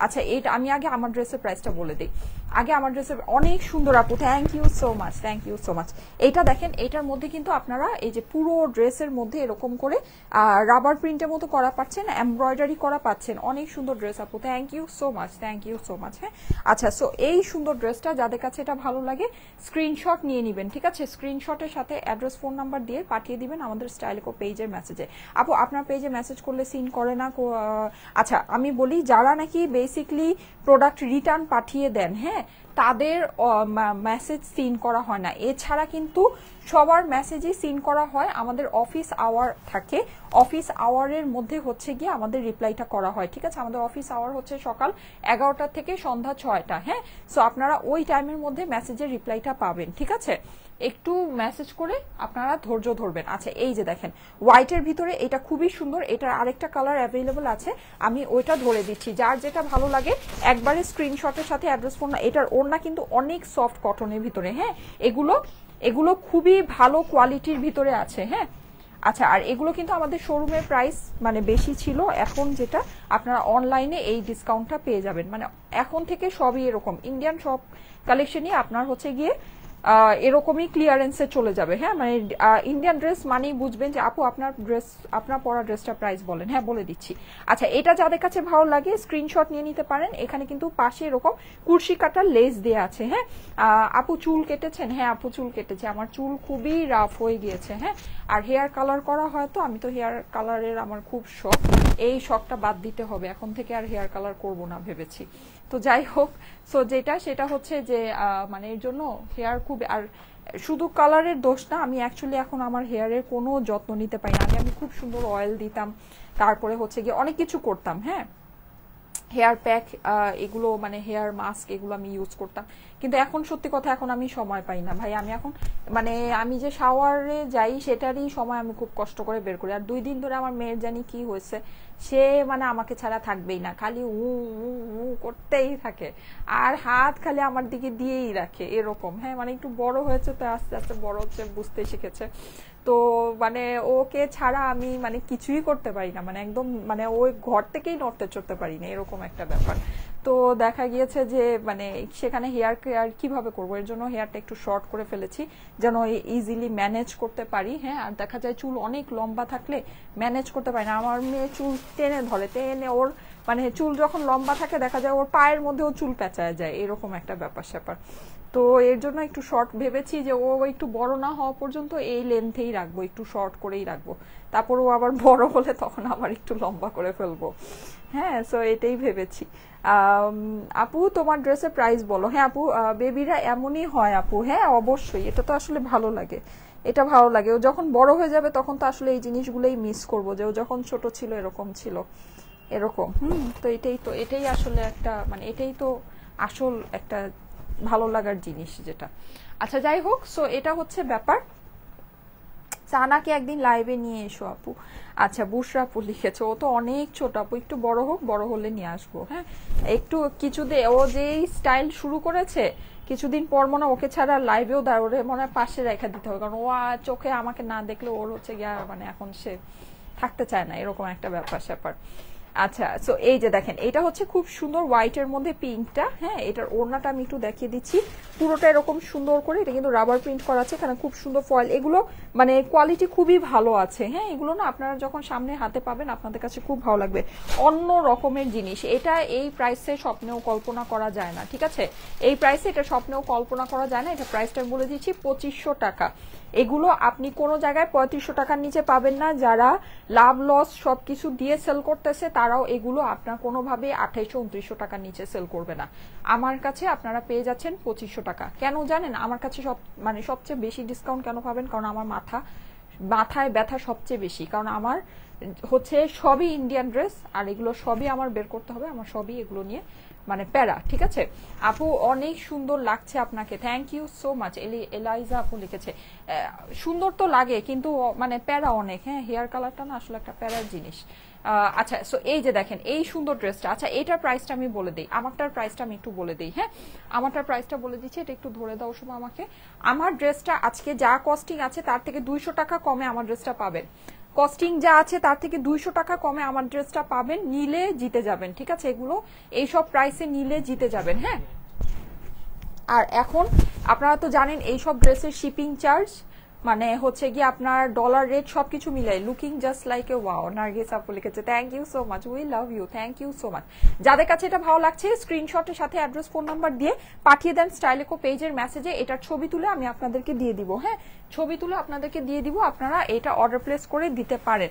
আচ্ছা, এটা আমি আগে আমার ড্রেসের প্রাইসটা বলে দিই। আগে আমার ড্রেসের অনেক সুন্দর আপু, thank you so much, thank you so much. এইটা দেখেন, এটার মধ্যে কিন্তু আপনারা এই যে পুরো ড্রেসের মধ্যে এরকম করে রাবার প্রিন্টের মতো করা পাচ্ছেন, এমব্রয়ডারি করা পাচ্ছেন। অনেক সুন্দর ড্রেস আপু, thank you so much, thank you so much. হ্যাঁ, আচ্ছা, সো এই সুন্দর ড্রেসটা যাদের কাছে এটা ভালো লাগে স্ক্রিনশট নিয়ে নেবেন, ঠিক আছে? স্ক্রিনশটের সাথে অ্যাড্রেস ফোন নাম্বার দিয়ে পাঠিয়ে দিবেন আমাদের স্টাইলকো পেজের মেসেজে। আপু আপনার পেজে মেসেজ করলে সিন করে না? আচ্ছা, আমি বলি যারা নাকি বেসিকলি প্রোডাক্ট রিটার্ন পাঠিয়ে দেন, হ্যাঁ, তাদের মেসেজ সিন করা হয় না। এছাড়া কিন্তু সবার মেসেজই সিন করা হয়। আমাদের অফিস আওয়ার থাকে, অফিস আওয়ারের মধ্যে হচ্ছে গিয়ে আমাদের রিপ্লাইটা করা হয়, ঠিক আছে? আমাদের অফিস আওয়ার হচ্ছে সকাল 11টা থেকে সন্ধ্যা 6টা। হ্যাঁ, সো আপনারা ওই টাইমের মধ্যে মেসেজের রিপ্লাইটা পাবেন, ঠিক আছে? একটু মেসেজ করে আপনারা ধৈর্য ধরবেন। আচ্ছা, এই যে দেখেন হোয়াইটের ভিতরে এটা খুবই সুন্দর, এটার আরেকটা কালার অ্যাভেলেবল আছে, আমি ওইটা ধরে দিচ্ছি। যার যেটা ভালো লাগে একবারে স্ক্রিনশটের সাথে অ্যাড্রেস ফোন। এটার ওড়না কিন্তু অনেক সফট কটনের ভিতরে। হ্যাঁ, এগুলো খুবই ভালো কোয়ালিটির ভিতরে আছে। হ্যাঁ, আচ্ছা, আর এগুলো কিন্তু আমাদের শোরুমের প্রাইস মানে বেশি ছিল, এখন যেটা আপনারা অনলাইনে এই ডিসকাউন্টটা পেয়ে যাবেন। মানে এখন থেকে সবই এরকম ইন্ডিয়ান সব কালেকশনই আপনার হচ্ছে গিয়ে এরকমই ক্লিয়ারেন্সে চলে যাবে। হ্যাঁ, মানে ইন্ডিয়ান ড্রেস মানেই বুঝবেন যে আপু আপনার পরা ড্রেসটা প্রাইস বলেন। হ্যাঁ, বলে দিচ্ছি। আচ্ছা, এটা যাদের কাছে ভালো লাগে স্ক্রিনশট নিয়ে নিতে পারেন। এখানে কিন্তু পাশে এরকম কুরশি কাটার লেস দেওয়া আছে। হ্যাঁ, আপু চুল কেটেছেন? হ্যাঁ আপু চুল কেটেছে, আমার চুল খুবই রাফ হয়ে গিয়েছে। হ্যাঁ, আর হেয়ার কালার করা হয়, তো আমি তো হেয়ার কালারের আমার খুব শখ, এই শখটা বাদ দিতে হবে, এখন থেকে আর হেয়ার কালার করব না ভেবেছি। তো যাই হোক, সো সেটা হচ্ছে যে মানে এর জন্য হেয়ার খুব, আর শুধু কালারের দোষ না, আমি অ্যাকচুয়ালি এখন আমার হেয়ারের কোনো যত্ন নিতে পারি না। আমি খুব সুন্দর অয়েল দিতাম, তারপরে হচ্ছে গিয়ে অনেক কিছু করতাম। হ্যাঁ, হেয়ার প্যাক এগুলো মানে হেয়ার মাস্ক এগুলো আমি ইউজ করতাম, কিন্তু এখন সত্যি কথা এখন আমি সময় পাই না ভাই। আমি এখন মানে আমি যে শাওয়ারে যাই সেটারই সময় আমি খুব কষ্ট করে বের করি। আর 2 দিন ধরে আমার মেয়ের জানি কি হয়েছে, সে মানে আমাকে ছাড়া থাকবেই না, খালি উ উ উ করতেই থাকে, আর হাত খালি আমার দিকে দিয়েই রাখে এরকম। হ্যাঁ, মানে একটু বড় হয়েছে তো, আস্তে আস্তে বড় হচ্ছে, বুঝতে শিখেছে। তো মানে ওকে ছাড়া আমি মানে কিছুই করতে পারি না, মানে একদম মানে ওই ঘর থেকেই নড়তে চড়তে পারি না, এরকম একটা ব্যাপার। তো দেখা গিয়েছে যে মানে সেখানে হেয়ার কেয়ার কিভাবে করবো, এর জন্য হেয়ারটা একটু শর্ট করে ফেলেছি যেন ইজিলি ম্যানেজ করতে পারি। হ্যাঁ, আর দেখা যায় চুল অনেক লম্বা থাকলে ম্যানেজ করতে পারি না। আমার মেয়ে চুল টেনে ধরে, টেনে ওর মানে চুল যখন লম্বা থাকে দেখা যায় ওর পায়ের মধ্যেও চুল পেঁচায় যায়, এরকম একটা ব্যাপার স্যাপার। তো এর জন্য একটু শর্ট ভেবেছি যে ও একটু বড় না হওয়া পর্যন্ত এই লেন্থেই রাখবো, একটু শর্ট করেই রাখবো, তারপর ও আবার বড় হলে তখন আবার একটু লম্বা করে ফেলবো। হ্যাঁ, সো এটাই ভেবেছি। আপু তোমার ড্রেসের প্রাইস বলো। হ্যাঁ আপু, বেবিরা এমনই হয় আপু। হ্যাঁ অবশ্যই, এটা তো আসলে ভালো লাগে, এটা ভালো লাগে। ও যখন বড় হয়ে যাবে তখন তো আসলে এই জিনিসগুলোই মিস করবো, যে ও যখন ছোট ছিল এরকম ছিল, এরকম। তো এটাই আসলে একটা মানে এটাই তো আসল একটা ভালো লাগার জিনিস যেটা। আচ্ছা যাই হোক, সো এটা হচ্ছে ব্যাপার। সানাকে একদিন লাইভে নিয়ে এসো আপু। আচ্ছা, বুশরা আপু লিখেছে, ও তো অনেক ছোট আপু, একটু বড় হোক, বড় হলে নিয়ে আসবো। হ্যাঁ, একটু কিছুদিন ও যেই স্টাইল শুরু করেছে, কিছুদিন পর মনে ওকে ছাড়া লাইভেও দাঁড়, ওরে মনে হয় পাশে রেখা দিতে হবে, কারণ ও চোখে আমাকে না দেখলে ওর হচ্ছে গিয়া মানে এখন সে থাকতে চায় না, এরকম একটা ব্যাপার স্যাপার। আচ্ছা, সো এই যে দেখেন, এটা হচ্ছে খুব সুন্দর হোয়াইটের মধ্যে পিঙ্কটা। হ্যাঁ, এটার ওড়নাটা আমি একটু দেখিয়ে দিচ্ছি, পুরোটা এরকম সুন্দর করে, এটা কিন্তু রাবার প্রিন্ট করা আছে, এখানে খুব সুন্দর ফয়েল, এগুলো মানে কোয়ালিটি খুবই ভালো আছে। হ্যাঁ, এগুলো না আপনারা যখন সামনে হাতে পাবেন আপনাদের কাছে খুব ভালো লাগবে, অন্য রকমের জিনিস। এটা এই প্রাইসে স্বপ্নেও কল্পনা করা যায় না, ঠিক আছে? এই প্রাইসে এটা স্বপ্নেও কল্পনা করা যায় না। এটা প্রাইসটা বলে দিচ্ছি 2500 টাকা। এগুলো আপনি কোনো জায়গায় 3500 টাকার নিচে পাবেন না। যারা লাভ লস সবকিছু দিয়ে সেল করতেছে তারাও এগুলো আপনার কোনোভাবে 2800-2900 টাকার নিচে সেল করবে না। আমার কাছে আপনারা পেয়ে যাচ্ছেন 2500 টাকা। কেন জানেন আমার কাছে মানে সবচেয়ে বেশি ডিসকাউন্ট কেন পাবেন? কারণ আমার মাথায় ব্যথা সবচেয়ে বেশি, কারণ আমার হচ্ছে সবই ইন্ডিয়ান ড্রেস, আর এগুলো সবই আমার বের করতে হবে, আমার সবই এগুলো নিয়ে মানে প্যারা। ঠিক আছে আপু, অনেক সুন্দর লাগছে আপনাকে, thank you so much. Eliza আপু লিখেছে সুন্দর তো লাগে কিন্তু মানে প্যারা অনেক। হ্যাঁ, হেয়ার কালারটা না আসলে একটা প্যারার জিনিস। আচ্ছা, সো এই যে দেখেন এই সুন্দর ড্রেসটা। আচ্ছা, এটার প্রাইসটা আমি বলে দিই, আমারটার প্রাইসটা আমি একটু বলে দিই। হ্যাঁ, আমারটার প্রাইসটা বলে দিচ্ছি, এটা একটু ধরে দাও সময় আমাকে। আমার ড্রেসটা আজকে যা কস্টিং আছে তার থেকে 200 টাকা কমে আমার ড্রেসটা পাবেন। কস্টিং যা আছে তার থেকে 200 টাকা কমে আমার ড্রেসটা পাবেন, নিলে জিতে যাবেন। ঠিক আছে, এগুলো এইসব প্রাইসে নিলে জিতে যাবেন। হ্যাঁ, আর এখন আপনারা তো জানেন এইসব ড্রেসের শিপিং চার্জ মানে হচ্ছে কি আপনার ডলার রেট সবকিছু মিলাই looking just like a wow. Nargis আপু লিখেছে thank you so much, we love you, thank you so much. যাদের কাছে এটা ভালো লাগছে স্ক্রিনশটের সাথে অ্যাড্রেস ফোন নাম্বার দিয়ে পাঠিয়ে দেন স্টাইলেকো পেজের মেসেজে, এটার ছবি তুলে আমি আপনাদেরকে দিয়ে দিব। হ্যাঁ, ছবি তুলে আপনাদেরকে দিয়ে দিব, আপনারা এটা অর্ডার প্লেস করে দিতে পারেন।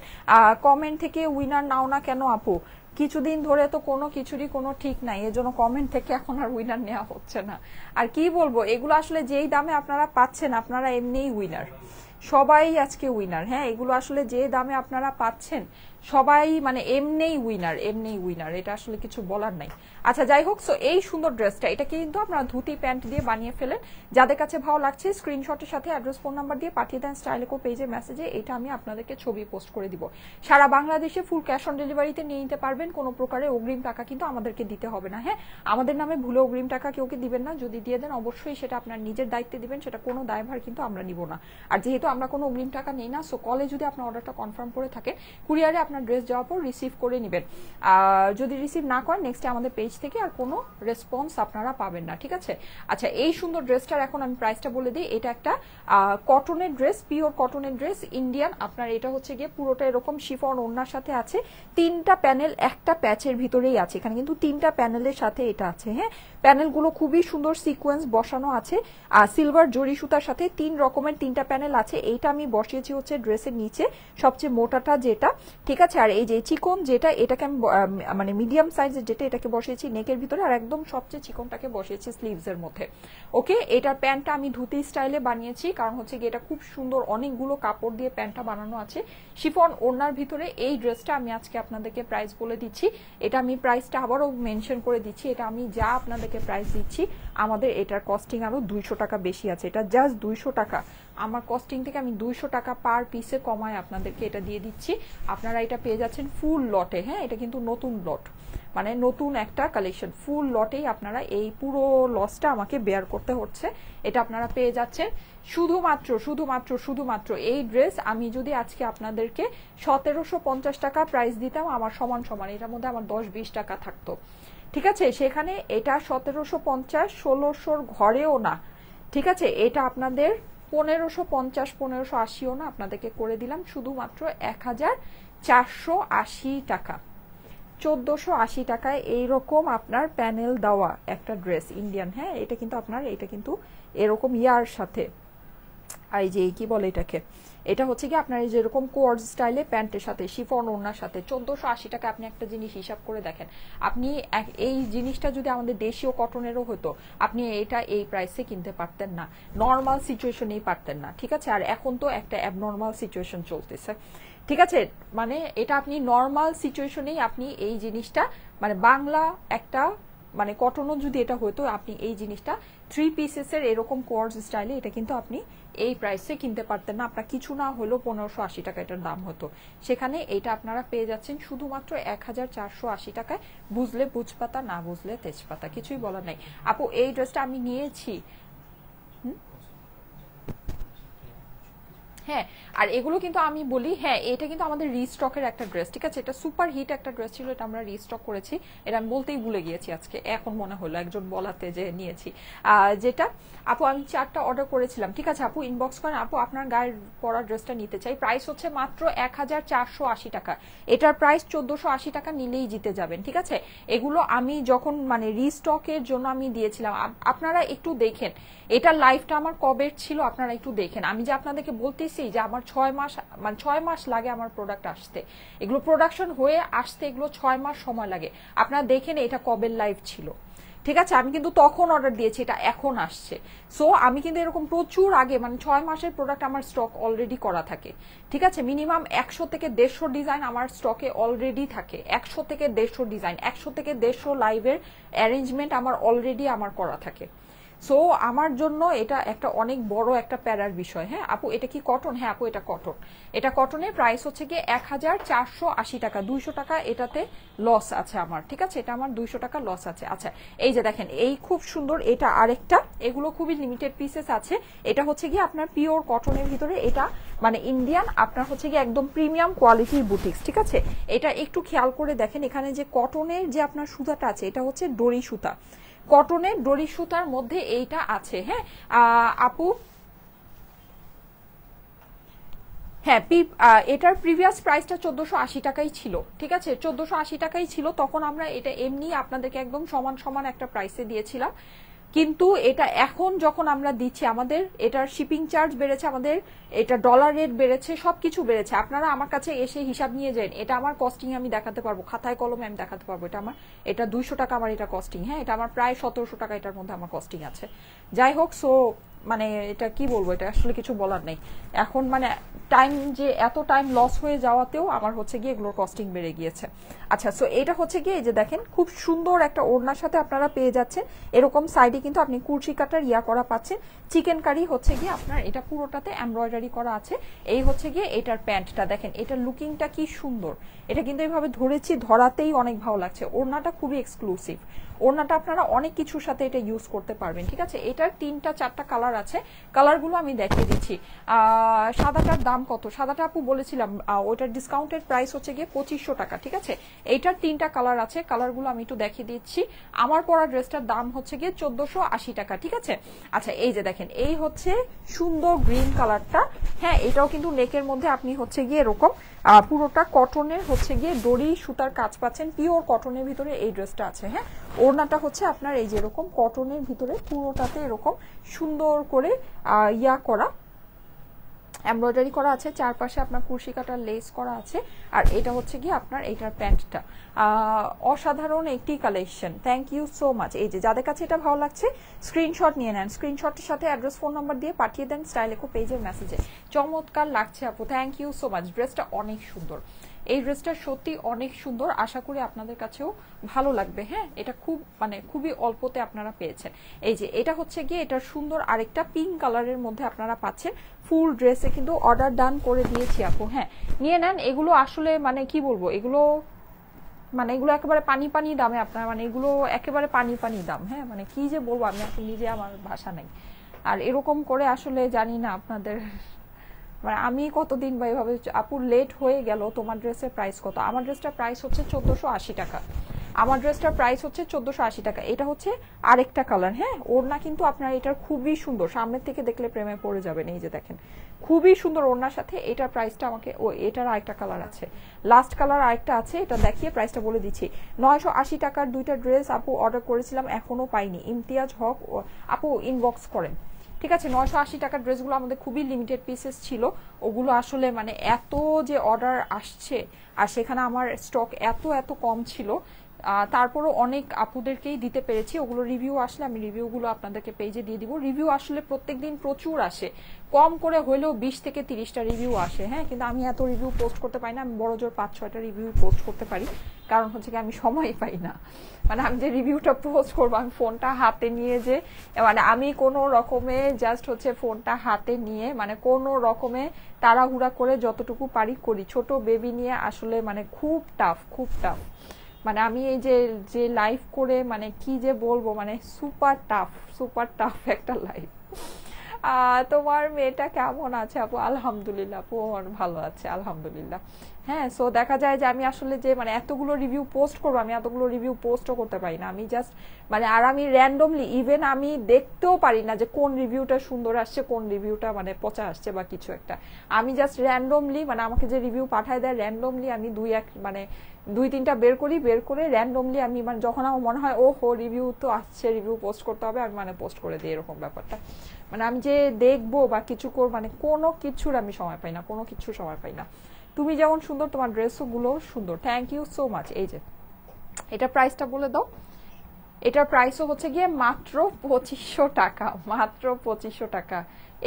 কমেন্ট থেকে উইনার নাও না কেন আপু? কিছুদিন ধরে তো কোনো কিছুরই কোনো ঠিক নাই, এজন্য কমেন্ট থেকে এখন আর উইনার নেওয়া হচ্ছে না। আর কি বলবো, এগুলো আসলে যেই দামে আপনারা পাচ্ছেন আপনারা এমনিই উইনার, সবাই আজকে উইনার। হ্যাঁ, এগুলো আসলে যে দামে আপনারা পাচ্ছেন সবাই মানে এমনিই উইনার, এমনিই উইনার, এটা আসলে কিছু বলার নাই। আচ্ছা যাই হোক, সো এই সুন্দর ড্রেসটা এটা কিন্তু আপনারা ধুতি প্যান্ট দিয়ে বানিয়ে ফেলেন। যাদের কাছে ভালো লাগছে স্ক্রিনশটের সাথে অ্যাড্রেস ফোন নাম্বার দিয়ে পাঠিয়ে দেন স্টাইলেকো পেজের মেসেজে, এটা আমি আপনাদেরকে ছবি পোস্ট করে দিব। সারা বাংলাদেশে ফুল ক্যাশ অন ডেলিভারিতে নিয়ে নিতে পারবেন, কোনো প্রকারের অগ্রিম টাকা কিন্তু আমাদেরকে দিতে হবে না। হ্যাঁ, আমাদের নামে ভুলে অগ্রিম টাকা কেউকে দিবেন না, যদি দিয়ে দেন অবশ্যই সেটা আপনার নিজের দায়িত্বে দিবেন, সেটা কোনো দায়ভার কিন্তু আমরা নিব না। আর যেহেতু আমরা কোনো অগ্রিম টাকা নেই না, সো কলে যদি আপনার অর্ডারটা কনফার্ম করে থাকে কুরিয়ারে আপনার ড্রেস যাওয়ার পর রিসিভ করে নেবেন। যদি রিসিভ না করেন নেক্সটে আমাদের পেজ থেকে আর কোনো রেসপন্স আপনারা পাবেন না। ঠিক আছে, আচ্ছা এই সুন্দর ড্রেসটার এখন আমি প্রাইসটা বলে দিই। এটা একটা কটনের ড্রেস, পিওর কটনের ড্রেস ইন্ডিয়ান। আপনার এটা হচ্ছে গিয়ে পুরোটা এরকম শিফন ওড়নার সাথে আছে, 3টা প্যানেল একটা প্যাচের ভিতরেই আছে, এখানে কিন্তু 3টা প্যানেলের সাথে এটা আছে। হ্যাঁ, প্যানেলগুলো খুবই সুন্দর সিকোয়েন্স বসানো আছে, আর সিলভার জরি সুতার সাথে 3 রকমের 3টা প্যানেল আছে। এইটা আমি বসিয়েছি হচ্ছে ড্রেসের নিচে সবচেয়ে মোটাটা যেটা। ঠিক আছে, আর এই যে চিকন যেটা এটাকে আমি মানে মিডিয়াম সাইজের যেটা এটাকে বসিয়েছি নেকের ভিতরে, আর একদম সবচেয়ে চিকনটাকে বসিয়েছি স্লিভস এর মধ্যে। ওকে, এটার প্যান্টটা আমি ধুতি স্টাইলে বানিয়েছি, কারণ হচ্ছে কি এটা খুব সুন্দর অনেকগুলো কাপড় দিয়ে প্যান্টটা বানানো আছে শিফন ওড়নার ভিতরে। এই ড্রেসটা আমি আজকে আপনাদেরকে প্রাইস বলে দিচ্ছি, এটা আমি প্রাইসটা আবারও মেনশন করে দিচ্ছি। এটা আমি যা আপনাদেরকে প্রাইস দিচ্ছি আমাদের এটার কস্টিং আরো 200 টাকা বেশি আছে, এটা জাস্ট 200 টাকা। আমার কস্টিং থেকে আমি 200 টাকা পার পিসে কমায় আপনাদেরকে এটা দিয়ে দিচ্ছি। আপনারা এটা পেয়ে যাচ্ছেন ফুল লটে। হ্যাঁ, এটা কিন্তু নতুন লট, মানে নতুন একটা কালেকশন, ফুল লটেই আপনারা এই পুরো লসটা আমাকে বেয়ার করতে হচ্ছে। এটা আপনারা পেয়ে যাচ্ছেন শুধুমাত্র এই ড্রেস আমি যদি আজকে আপনাদেরকে 1750 টাকা প্রাইস দিতাম, আমার সমান এটার মধ্যে আমার 10-20 টাকা থাকতো। ঠিক আছে, সেখানে এটা 1750 1600 ঘরেও না। ঠিক আছে, এটা আপনাদের 1550 1580ও না, আপনাদেরকে করে দিলাম শুধুমাত্র 1480 টাকা, 1480 টাকায় এইরকম আপনার প্যানেল দেওয়া একটা ড্রেস ইন্ডিয়ান। হ্যাঁ, এটা কিন্তু আপনার এটা কিন্তু এরকম ইয়ার সাথে এই যে কি বলে এটাকে, এটা হচ্ছে কি আপনার এই যেরকম কোয়ার্ড স্টাইলে প্যান্টের সাথে শিফন ওড়নার সাথে 1480 টাকা। আপনি একটা জিনিস হিসাব করে দেখেন, আপনি এই জিনিসটা যদি আমাদের দেশীয় কটনেরও হতো আপনি এটা এই প্রাইসে কিনতে পারতেন না, নর্মাল সিচুয়েশনেই পারতেন না। ঠিক আছে, আর এখন তো একটা অ্যাবনর্মাল সিচুয়েশন চলতেছে। ঠিক আছে, মানে এটা আপনি নর্মাল সিচুয়েশনেই আপনি এই জিনিসটা মানে বাংলা একটা মানে কটনও যদি এটা হতো আপনি এই জিনিসটা 3 পিসেসের এরকম কোয়ার্স স্টাইলে এটা কিন্তু আপনি এই প্রাইসে কিনতে পারতেন না, আপনার কিছু না হলেও 1580 টাকা এটার দাম হতো। সেখানে এটা আপনারা পেয়ে যাচ্ছেন শুধুমাত্র 1480 টাকায়। বুঝলে বুঝপাতা, না বুঝলে তেজপাতা, কিছুই বলার নাই। আপু এই ড্রেসটা আমি নিয়েছি, হ্যাঁ, আর এগুলো কিন্তু আমি বলি, হ্যাঁ এটা কিন্তু আমাদের রিস্টকের একটা ড্রেস, ঠিক আছে, এটা সুপার হিট একটা ড্রেস ছিল, এটা আমরা রিস্টক করেছি, এটা আমি বলতেই ভুলে গিয়েছি আজকে, এখন মনে হলো একজন বলাতে যে নিয়েছি। যেটা আপু আমি 4টা অর্ডার করেছিলাম, ঠিক আছে আপু ইনবক্স করেন, আপু আপনার গায়ের পরা ড্রেসটা নিতে চাই, প্রাইস হচ্ছে মাত্র 1480 টাকা, এটার প্রাইস 1480 টাকা নিলেই জিতে যাবেন, ঠিক আছে। এগুলো আমি যখন মানে রিস্টকের জন্য আমি দিয়েছিলাম, আপনারা একটু দেখেন এটার লাইফটা আমার কবের ছিল, আপনারা একটু দেখেন, আমি যে আপনাদেরকে বলতেছি যে আমার 6 মাস মানে 6 মাস লাগে আমার প্রোডাক্ট আসতে, এগুলো প্রোডাকশন হয়ে আসতে এগুলো 6 মাস সময় লাগে, আপনারা দেখেন এটা কবের লাইফ ছিল, ঠিক আছে। আমি কিন্তু তখন অর্ডার দিয়েছি, এটা এখন আসছে। সো আমি কিন্তু এরকম প্রচুর আগে মানে 6 মাসের প্রোডাক্ট আমার স্টক অলরেডি করা থাকে, ঠিক আছে। মিনিমাম 100 থেকে 150 ডিজাইন আমার স্টকে অলরেডি থাকে, 100 থেকে 150 ডিজাইন, 100 থেকে 150 লাইভের অ্যারেঞ্জমেন্ট আমার অলরেডি আমার করা থাকে। সো আমার জন্য এটা একটা অনেক বড় একটা প্যারার বিষয়। হ্যাঁ আপু এটা কি কটন? হ্যাঁ আপু এটা কটন, এটা কটনের প্রাইস হচ্ছে গিয়ে 1480 টাকা, 200 টাকা এটাতে লস আছে আমার, ঠিক আছে, এটা আমার 200 টাকা লস আছে। আচ্ছা এই যে দেখেন এই খুব সুন্দর, এটা আরেকটা, এগুলো খুবই লিমিটেড পিসেস আছে, এটা হচ্ছে গিয়ে আপনার পিওর কটনের ভিতরে, এটা মানে ইন্ডিয়ান আপনার হচ্ছে গিয়ে একদম প্রিমিয়াম কোয়ালিটির বুটিক্স, ঠিক আছে। এটা একটু খেয়াল করে দেখেন এখানে যে কটনের যে আপনার সুতাটা আছে এটা হচ্ছে ডরি সুতা, কটনের ডরি সুতার মধ্যে এইটা আছে। হ্যাঁ আপু হ্যাঁ এটার প্রিভিয়াস প্রাইসটা 1480 টাকাই ছিল, ঠিক আছে, 1480 টাকাই ছিল, তখন আমরা এটা এমনি আপনাদেরকে একদম সমান সমান একটা প্রাইসে দিয়েছিলাম, কিন্তু এটা এখন যখন আমরা দিচ্ছি আমাদের এটার শিপিং চার্জ বেড়েছে, আমাদের এটা ডলার রেট বেড়েছে, সবকিছু বেড়েছে, আপনারা আমার কাছে এসে হিসাব নিয়ে যান, এটা আমার কস্টিং আমি দেখাতে পারবো, খাতায় কলমে আমি দেখাতে পারবো, এটা আমার এটা 200 টাকা আমার এটা কস্টিং, হ্যাঁ এটা আমার প্রায় 1700 টাকা এটার মধ্যে আমার কস্টিং আছে। যাই হোক সো মানে এটা কি বলবো, এটা আসলে কিছু বলার নেই এখন, মানে টাইম যে এত টাইম লস হয়ে যাওয়াতেও আমার হচ্ছে গিয়ে এগুলোর কস্টিং বেড়ে গিয়েছে। আচ্ছা সো এটা হচ্ছে গিয়ে এই যে দেখেন খুব সুন্দর একটা ওড়নার সাথে আপনারা পেয়ে যাচ্ছেন, এরকম সাইডে কিন্তু আপনি কুরচি কাটার ইয়া করা পাচ্ছেন, চিকেন কারি হচ্ছে গিয়ে আপনার এটা পুরোটাতে এমব্রয়ডারি করা আছে। এই হচ্ছে গিয়ে এটার প্যান্টটা দেখেন, এটার লুকিংটা কি সুন্দর, এটা কিন্তু এইভাবে ধরেছি, ধরাতেই অনেক ভালো লাগছে, ওড়নাটা খুবই এক্সক্লুসিভ, ওড়নাটা আপনারা অনেক কিছুর সাথে এটা ইউজ করতে পারবেন, ঠিক আছে। এটার 3টা 4টা কালার আছে, কালারগুলো আমি দেখিয়ে দিচ্ছি। সাদাটার দাম কত? সাদাটা আপু বলেছিলাম ওইটার ডিসকাউন্টেড প্রাইস হচ্ছে গিয়ে 2500 টাকা, ঠিক আছে। এইটার 3টা কালার আছে, কালারগুলো আমি একটু দেখিয়ে দিচ্ছি। আমার পরা ড্রেসটার দাম হচ্ছে গিয়ে 1480 টাকা, ঠিক আছে। আচ্ছা এই যে দেখেন এই হচ্ছে সুন্দর গ্রিন কালারটা, হ্যাঁ এটাও কিন্তু নেকের মধ্যে আপনি হচ্ছে গিয়ে এরকম পুরোটা কটনের হচ্ছে গিয়ে দড়ি সুতার কাজ পাচ্ছেন, পিওর কটনের ভিতরে এই ড্রেসটা আছে। হ্যাঁ ওড়নাটা হচ্ছে আপনার এই যে এরকম কটনের ভিতরে পুরোটাতে এরকম সুন্দর করে ইয়া করা এমব্রয়ডারি করা আছে, চারপাশে আপনার কুরশি কাটার লেস করা আছে, আর এটা হচ্ছে কি আপনার এটার প্যান্টটা। অসাধারণ একটি collection, thank you so much. এই যে যাদের কাছে এটা ভালো লাগছে স্ক্রিনশট নিয়ে নেন, স্ক্রিনশটের সাথে অ্যাড্রেস ফোন নাম্বার দিয়ে পাঠিয়ে দেন স্টাইল একো পেজের মেসেজে। চমৎকার লাগছে আপু, থ্যাংক ইউ সো মাচ, ড্রেসটা অনেক সুন্দর, এই ড্রেসটা সত্যি অনেক সুন্দর, আশা করি আপনাদের কাছেও ভালো লাগবে। হ্যাঁ এটা খুব মানে খুবই অল্পতে আপনারা পেয়েছেন। এই যে এটা হচ্ছে গিয়ে এটার সুন্দর আরেকটা পিঙ্ক কালারের মধ্যে আপনারা পাচ্ছেন, ফুল ড্রেসে কিন্তু অর্ডার ডান করে দিয়েছি আপু, হ্যাঁ নিয়ে নেন। এগুলো আসলে মানে কি বলবো, এগুলো মানে এগুলো একেবারে পানি পানি দামে আপনার, মানে এগুলো একেবারে পানি পানি দাম, হ্যাঁ মানে কি যে বলবো আমি আপনি নিজে, আমার ভাষা নেই। আর এরকম করে আসলে জানি না আপনাদের মানে আমি কতদিন বা এভাবে, আপুর লেট হয়ে গেল, তোমার ড্রেসের প্রাইস কত? আমার ড্রেসটার প্রাইস হচ্ছে 1480 টাকা, আমার ড্রেসটার প্রাইস হচ্ছে 1480 টাকা। এটা হচ্ছে আরেকটা কালার, হ্যাঁ ওড়না কিন্তু আপনার এটার খুবই সুন্দর, সামনের থেকে দেখলে প্রেমে পড়ে যাবেন। এই যে দেখেন খুবই সুন্দর ওড়নার সাথে, এটার প্রাইসটা আমাকে এটার আরেকটা কালার আছে, লাস্ট কালার আরেকটা আছে, এটা দেখিয়ে প্রাইসটা বলে দিচ্ছি। 980 টাকার 2টা ড্রেস আপু অর্ডার করেছিলাম, এখনো পাইনি। ইমতিয়াজ হক আপু ইনবক্স করেন, ঠিক আছে। 980 টাকার ড্রেসগুলো আমাদের খুবই লিমিটেড পিসেস ছিল, ওগুলো আসলে মানে এত যে অর্ডার আসছে আর সেখানে আমার স্টক এত এত কম ছিল, তারপরও অনেক আপুদেরকেই দিতে পেরেছি। ওগুলো রিভিউ আসলে আমি রিভিউগুলো আপনাদেরকে পেজে দিয়ে দিব। রিভিউ আসলে প্রত্যেকদিন প্রচুর আসে, কম করে হলেও 20 থেকে 30টা রিভিউ আসে, হ্যাঁ কিন্তু আমি এত রিভিউ পোস্ট করতে পারি না, আমি বড় জোর 5-6টা রিভিউ পোস্ট করতে পারি, কারণ হচ্ছে কি আমি সময় পাই না। মানে আমি যে রিভিউটা পোস্ট করবো, আমি ফোনটা হাতে নিয়ে যে মানে আমি কোনো রকমে জাস্ট হচ্ছে ফোনটা হাতে নিয়ে মানে কোনো রকমে তাড়াহুড়া করে যতটুকু পারি করি। ছোট বেবি নিয়ে আসলে মানে খুব টাফ, খুব টাফ। মানে আমি এই যে লাইফ করে মানে কি যে বলবো, মানে সুপার টাফ, সুপার টাফ একটা লাইফ। তোমার মেয়েটা কেমন আছে আপু? আলহামদুলিল্লাহ আপু, ভালো আছে আলহামদুলিল্লাহ। হ্যাঁ, সো দেখা যায় যে আমি আসলে যে মানে এতগুলো রিভিউ পোস্ট করবো, আমি এতগুলো রিভিউ পোস্টও করতে পারি না। আমি জাস্ট মানে, আর আমি র্যান্ডমলি ইভেন আমি দেখতেও পারি না যে কোন রিভিউটা সুন্দর আসছে, কোন রিভিউটা মানে পচা আসছে বা কিছু একটা। আমি জাস্ট র্যান্ডমলি মানে আমাকে যে রিভিউ পাঠায় দেয় র্যান্ডমলি আমি দুই তিনটা বের করে র্যান্ডমলি আমি মানে যখন আমার মনে হয় ও হো রিভিউ তো আসছে, রিভিউ পোস্ট করতে হবে, আমি মানে পোস্ট করে দিই, এরকম ব্যাপারটা। মানে আমি যে দেখবো বা কিছু মানে কোনো কিছুর আমি সময় পাই না, কোনো কিছু সময় পাই না। তুমি যেমন সুন্দর, তোমার ড্রেসও গুলো সুন্দর, থ্যাংক ইউ সো মাচ। এই যে এটা প্রাইসটা বলে দাও। এটার প্রাইসও হচ্ছে গিয়ে মাত্র 2500 টাকা, মাত্র 2500 টাকা।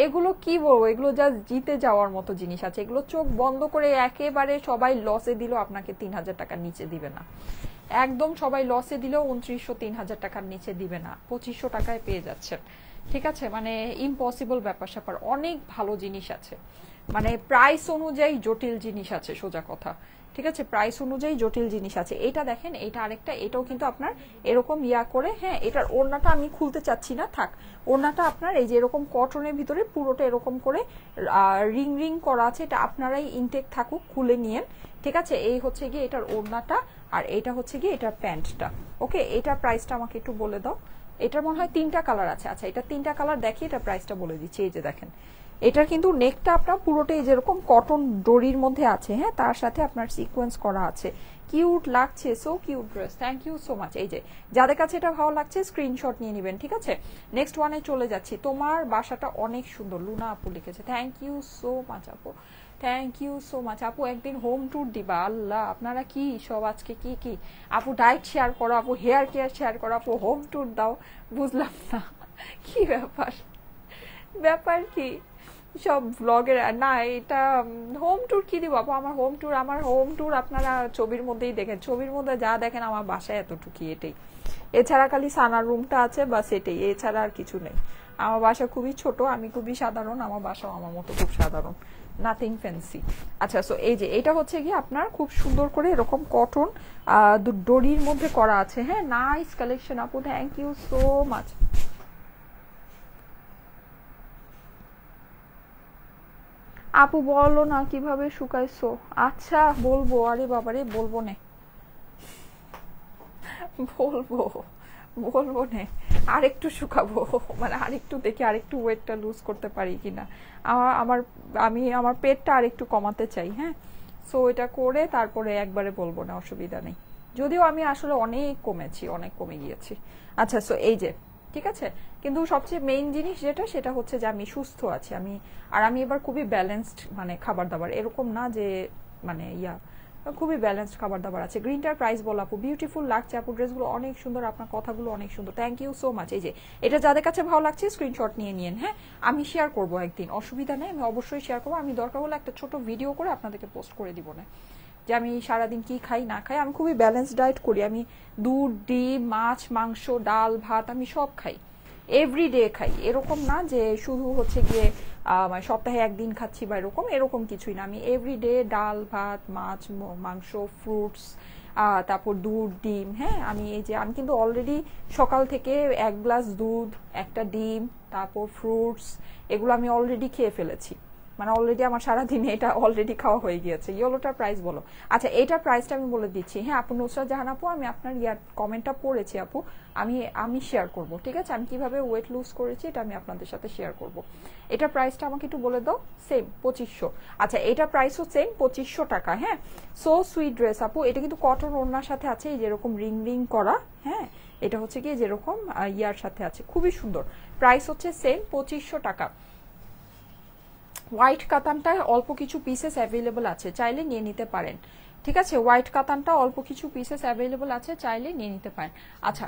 এগুলো কি বলবো, এগুলো জাস্ট জিতে যাওয়ার মতো জিনিস আছে। এগুলো চোখ বন্ধ করে একেবারে সবাই লসে দিল আপনাকে 3000 টাকার নিচে দিবে না, একদম সবাই লসে দিলেও 2900 3000 টাকার নিচে দিবে না, 2500 টাকায় পেয়ে যাচ্ছেন। ঠিক আছে, মানে ইম্পসিবল ব্যাপার স্যাপার। অনেক ভালো জিনিস আছে, মানে প্রাইস অনুযায়ী জটিল জিনিস আছে, সোজা কথা। ঠিক আছে, প্রাইস অনুযায়ী জটিল জিনিস আছে। এটা দেখেন, এটা আরেকটা, এটাও কিন্তু আপনার এরকম ইয়া করে, হ্যাঁ এটার ওড়নাটা আমি খুলতে চাচ্ছি না, থাক। ওড়নাটা আপনার এই যে এরকম কটনের ভিতরে পুরোটা এরকম করে রিং রিং করা আছে, এটা আপনারাই ইনটেক থাকুক, খুলে নিয়েন। ঠিক আছে, এই হচ্ছে গিয়ে এটার ওড়নাটা, আর এটা হচ্ছে গিয়ে এটার প্যান্টটা। ওকে, এটার প্রাইসটা আমাকে একটু বলে দাও। এটার মনে হয় 3টা কালার আছে। আচ্ছা, এটা 3টা কালার দেখি, এটা প্রাইসটা বলে দিচ্ছি। এই যে দেখেন, এটার কিন্তু নেকটা আপনার পুরোটাই যেরকম কটন ডোরির মধ্যে আছে, হ্যাঁ তার সাথে আপনার সিকোয়েন্স করা আছে। কিউট লাগছে, so cute dress, thank you so much. এই যে যাদের কাছে এটা ভালো লাগছে স্ক্রিনশট নিয়ে নেবেন। ঠিক আছে, নেক্সট ওয়ানে চলে যাচ্ছি। তোমার বাসাটা অনেক সুন্দর, লুনা আপু লিখেছে, থ্যাংক ইউ সো মাচ আপু, থ্যাংক ইউ সো মাচ আপু। একদিন হোম ট্যুর দিবা? আল্লাহ, আপনারা কি সব আজকে কি কি আপু, ডায়েট শেয়ার করো আপু, হেয়ার কেয়ার শেয়ার করো আপু, হোম ট্যুর দাও, বুঝলাম না কি ব্যাপার, ব্যাপার কি সব ব্লগের না। এটা হোম ট্যুর কি দিব আপু? আমার হোম ট্যুর আপনারা ছবির মধ্যেই দেখেন, ছবির মধ্যে যা দেখেন আমার বাসায় এতটুকু, এটাই। এছাড়া খালি সানার রুমটা আছে বাস, এটাই, এছাড়া আর কিছু নেই। আমার বাসা খুবই ছোট, আমি খুবই সাধারণ, আমার বাসাও আমার মতো খুব সাধারণ, নাথিং ফ্যান্সি। আচ্ছা, সো এই যে এটা হচ্ছে গিয়ে আপনার খুব সুন্দর করে এরকম কটন ডোরির মধ্যে করা আছে, হ্যাঁ নাইস কালেকশন আপু, থ্যাংক ইউ সো মাচ। আপু বলো না কিভাবে শুকাইছো? আচ্ছা বলবো, আরে বাবারে বলবো নে, বলবো বলবো নে, আরেকটু শুকাবো, মানে আরেকটু দেখি আরেকটু ওয়েটটা লুজ করতে পারি কিনা। আমার পেটটা আরেকটু কমাতে চাই, হ্যাঁ। সো এটা করে তারপরে একবারে বলবো না, অসুবিধা নেই। যদিও আমি আসলে অনেক কমেছি, অনেক কমে গিয়েছি। আচ্ছা, সো এই যে ঠিক আছে, কিন্তু সবচেয়ে মেইন জিনিস যেটা, সেটা হচ্ছে যে আমি সুস্থ আছি, আমি এবার খুবই ব্যালেন্সড, মানে খাবার দাবার এরকম না যে মানে খুবই ব্যালেন্সড খাবার দাবার আছে। গ্রিনটার প্রাইস বল আপু, বিউটিফুল লাগছে আপু, ড্রেসগুলো অনেক সুন্দর, আপনার কথাগুলো অনেক সুন্দর, থ্যাংক ইউ সো মাচ। এই যে এটা যাদের কাছে ভালো লাগছে স্ক্রিনশট নিয়ে নিন, হ্যাঁ আমি শেয়ার করবো একদিন, অসুবিধা নেই, আমি অবশ্যই শেয়ার করবো। আমি দরকার হলে একটা ছোট ভিডিও করে আপনাদেরকে পোস্ট করে দিব না, যে আমি সারাদিন কি খাই না খাই। আমি খুবই ব্যালেন্স ডায়েট করি, আমি দুধ, ডিম, মাছ, মাংস, ডাল, ভাত আমি সব খাই, এভরিডে খাই। এরকম না যে শুধু হচ্ছে গিয়ে মানে সপ্তাহে একদিন খাচ্ছি বা এরকম কিছুই না। আমি এভরিডে ডাল, ভাত, মাছ, মাংস, ফ্রুটস, তারপর দুধ, ডিম, হ্যাঁ আমি কিন্তু অলরেডি সকাল থেকে 1 গ্লাস দুধ, একটা ডিম, তারপর ফ্রুটস, এগুলো আমি অলরেডি খেয়ে ফেলেছি, মানে অলরেডি আমার সারাদিনে এটা অলরেডি খাওয়া হয়ে গিয়েছে। ইয়েলোটার প্রাইস বলো। আচ্ছা, এইটার প্রাইসটা আমি বলে দিচ্ছি, হ্যাঁ আপু নুসরাত জাহান আপু, আমি আপনার কমেন্টটা পড়েছি আপু, আমি শেয়ার করব। ঠিক আছে, আমি কিভাবে ওয়েট লুজ করেছি এটা আমি আপনাদের সাথে শেয়ার করব। এটার প্রাইসটা আমাকে একটু বলে দাও। সেম 2500। আচ্ছা, এটার প্রাইসও সেম 2500 টাকা, হ্যাঁ। সো সুইট ড্রেস আপু, এটা কিন্তু কটন ওড়নার সাথে আছে, এই যেরকম রিং রিং করা, হ্যাঁ এটা হচ্ছে কি যেরকম ইয়ার সাথে আছে, খুবই সুন্দর। প্রাইস হচ্ছে সেম 2500 টাকা। হোয়াইট কাতানটায় অল্প কিছু পিসেস অ্যাভেলেবল আছে, চাইলে নিয়ে নিতে পারেন। ঠিক আছে, হোয়াইট কাতানটা অল্প কিছু পিসেস অ্যাভেলেবল আছে, চাইলে নিয়ে নিতে পারেন। আচ্ছা,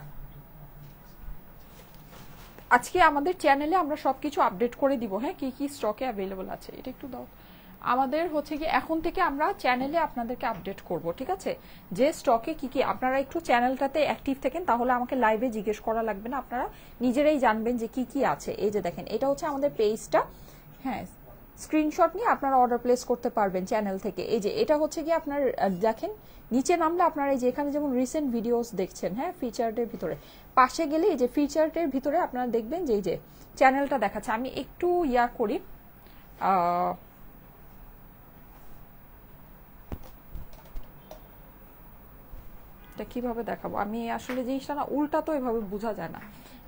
আজকে আমাদের চ্যানেলে আমরা সবকিছু আপডেট করে দিব, হ্যাঁ কি কি স্টকে অ্যাভেলেবল আছে, এটা একটু দাও। আমাদের হচ্ছে কি এখন থেকে আমরা চ্যানেলে আপনাদেরকে আপডেট করব, ঠিক আছে, যে স্টকে কি কি। আপনারা একটু চ্যানেলটাতে অ্যাক্টিভ থাকেন, তাহলে আমাকে লাইভে জিজ্ঞেস করা লাগবে না, আপনারা নিজেরাই জানবেন যে কি কি আছে। এই যে দেখেন, এটা হচ্ছে আমাদের পেজটা, হ্যাঁ স্ক্রিনশট নিয়ে আপনারা অর্ডার প্লেস করতে পারবেন চ্যানেল থেকে। এই যে এটা হচ্ছে কি আপনার দেখেন নিচে নামলে আপনারা এই যে এখানে যেমন রিসেন্ট ভিডিওস দেখছেন, হ্যাঁ ফিচার্ডের ভিতরে পাশে গেলে এই যে ফিচার্ডের ভিতরে আপনারা দেখবেন যে এই যে চ্যানেলটা দেখাচ্ছে। আমি একটু ইয়া করি, এটা কিভাবে দেখাবো আমি আসলে জিনিসটা না উল্টা তো এভাবে বোঝা যায় না।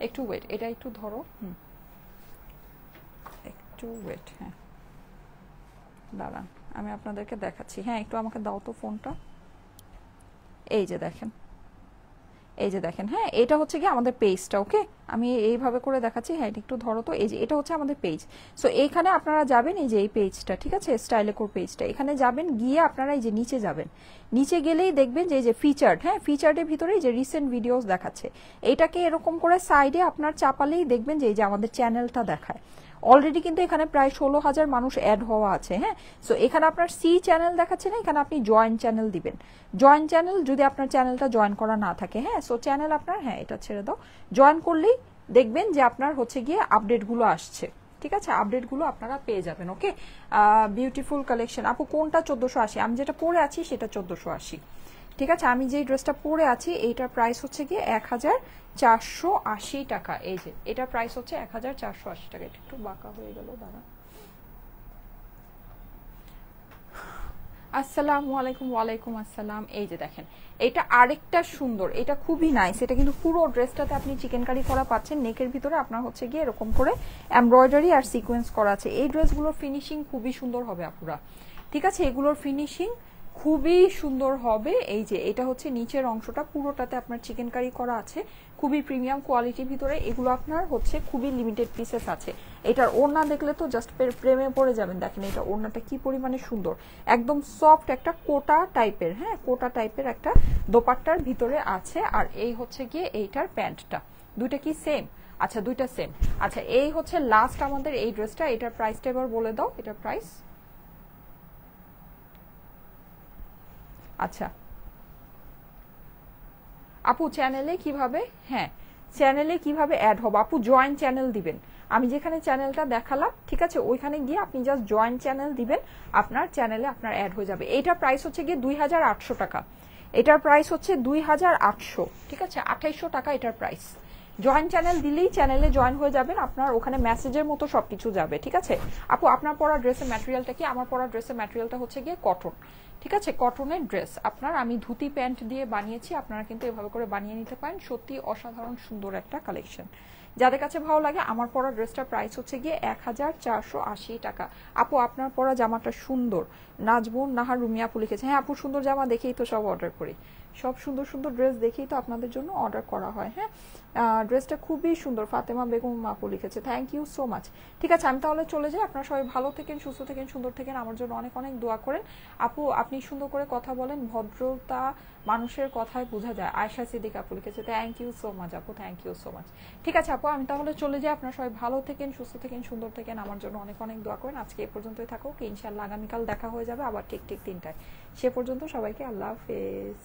একটু ওয়েট, এটা একটু ধরো, একটু ওয়েট, হ্যাঁ দাঁড়ান আমি আপনাদেরকে দেখাচ্ছি। হ্যাঁ একটু আমাকে দাও তো ফোনটা। এই যে দেখেন, এই যে দেখেন, হ্যাঁ এটা হচ্ছে কি আমাদের পেজটা। ওকে আমি এইভাবে করে দেখাচ্ছি, হ্যাঁ একটু ধরো তো। এই যে এটা হচ্ছে আমাদের পেজ। সো এইখানে আপনারা যাবেন, এই যে এই পেজটা, ঠিক আছে স্টাইলেকোর পেজটা, এখানে যাবেন, গিয়ে আপনারা এই যে নিচে যাবেন, নিচে গেলেই দেখবেন যে এই যে ফিচার্ড, হ্যাঁ ফিচার্ডের ভিতরে যে রিসেন্ট ভিডিওস দেখাচ্ছে, এটাকে এরকম করে সাইডে আপনার চাপালেই দেখবেন যে এই যে আমাদের চ্যানেলটা দেখায়। অলরেডি কিন্তু এখানে প্রায় 16,000 মানুষ অ্যাড হওয়া আছে। হ্যাঁ সো এখানে আপনার সি চ্যানেল দেখাচ্ছে না, এখানে আপনি জয়েন চ্যানেল দিবেন। জয়েন চ্যানেল যদি আপনার চ্যানেলটা জয়েন করা না থাকে, হ্যাঁ সো চ্যানেল আপনার, হ্যাঁ এটা ছেড়ে দাও, জয়েন করলেই দেখবেন যে আপনার হচ্ছে গিয়ে আপডেটগুলো আসছে। ঠিক আছে আপডেটগুলো আপনারা পেয়ে যাবেন। Okay beautiful collection. আপু কোনটা 1480? আমি যেটা পরে আছি সেটা 1480। ঠিক আছে আমি যে ড্রেসটা পরে আছি এইটার প্রাইস হচ্ছে গিয়ে 1480 টাকা। এই যে এটার প্রাইস হচ্ছে 1480 টাকা। এটা একটু বাঁকা হয়ে গেল, দাঁড়া। আসসালামু আলাইকুম। ওয়ালাইকুম আসসালাম। এই যে দেখেন এটা আরেকটা সুন্দর, এটা খুবই নাইস। এটা কিন্তু পুরো ড্রেসটাতে আপনি চিকেন কারি করা পাচ্ছেন, নেকের ভিতরে আপনার হচ্ছে গিয়ে এরকম করে এমব্রয়ডারি আর সিকোয়েন্স করা আছে। এই ড্রেসগুলোর ফিনিশিং খুবই সুন্দর হবে আপুরা, ঠিক আছে এগুলোর ফিনিশিং খুবই সুন্দর হবে। এই যে এটা হচ্ছে নিচের অংশটা, পুরোটাতে আপনার চিকেন কারি করা আছে, খুবই প্রিমিয়াম কোয়ালিটির ভিতরে। এগুলো আপনার হচ্ছে খুবই লিমিটেড পিসেস আছে। এটার ওড়না দেখলে তো জাস্ট প্রেমে পড়ে যাবেন। দেখেন এটা ওড়নাটা কি পরিমাণে সুন্দর, একদম সফট একটা কোটা টাইপের, হ্যাঁ কোটা টাইপের একটা দোপাট্টার ভিতরে আছে। আর এই হচ্ছে গিয়ে এইটার প্যান্টটা, দুইটা কি সেম? আচ্ছা দুইটা সেম। আচ্ছা এই হচ্ছে লাস্ট আমাদের এই ড্রেসটা। এটার প্রাইসটা এবার বলে দাও, এটার প্রাইস। আচ্ছা আপু চ্যানেলে কিভাবে, হ্যাঁ চ্যানেলে কিভাবে অ্যাড হবে? আপু জয়েন চ্যানেল দিবেন। আমি যেখানে চ্যানেলটা দেখালাম, ঠিক আছে ওইখানে গিয়ে আপনি জাস্ট জয়েন চ্যানেল দিবেন, আপনার চ্যানেলে আপনার অ্যাড হয়ে যাবে। এইটার প্রাইস হচ্ছে গিয়ে 2800 টাকা। এটার প্রাইস হচ্ছে 2800, ঠিক আছে 2800 টাকা এটার প্রাইস। জয়েন চ্যানেল দিলেই চ্যানেলে জয়েন হয়ে যাবেন, আপনার ওখানে মেসেজের মতো সবকিছু যাবে। ঠিক আছে আপু আপনার পরা ড্রেসের ম্যাটেরিয়ালটা কি? আমার পরা ড্রেসের ম্যাটেরিয়ালটা হচ্ছে গিয়ে কটন, ঠিক আছে কটনের ড্রেস। আপনার আমি ধুতি প্যান্ট দিয়ে বানিয়েছি, আপনারা কিন্তু এভাবে করে বানিয়ে নিতে পারেন। সত্যি অসাধারণ সুন্দর একটা কালেকশন। যাদের কাছে ভালো লাগে, আমার পরা ড্রেসটার প্রাইস হচ্ছে গিয়ে 1480 টাকা। আপু আপনার পরা জামাটা সুন্দর, নাজবুন নাহার রুমিয়া আপু লিখেছে। হ্যাঁ আপু সুন্দর জামা দেখেই তো সব অর্ডার করি, সব সুন্দর সুন্দর ড্রেস দেখেই তো আপনাদের জন্য অর্ডার করা হয়। হ্যাঁ ড্রেসটা খুবই সুন্দর, ফাতেমা বেগম আপু লিখেছে, থ্যাংক ইউ সো মাচ। ঠিক আছে আমি তাহলে চলে যাই। আপনারা সবাই ভালো থেকেন, সুস্থ থেকেন, সুন্দর থেকেন, আমার জন্য অনেক অনেক দোয়া করেন। আপু আপনি সুন্দর করে কথা বলেন, ভদ্রতা মানুষের কথায় বোঝা যায়। আয়শা সিদ্দিক আপু লিখেছে, থ্যাংক ইউ সো মাচ আপু, থ্যাংক ইউ সো মাচ। ঠিক আছে আপু আমি তাহলে চলে যাই। আপনারা সবাই ভালো থেকেন, সুস্থ থেকেন, সুন্দর থেকেন, আমার জন্য অনেক অনেক দোয়া করেন। আজকে এ পর্যন্তই থাকুক, ইনশাআল্লাহ আগামীকাল দেখা হয়ে যাবে আবার ঠিক 3টায়। সে পর্যন্ত সবাইকে আল্লাহ হাফেজ।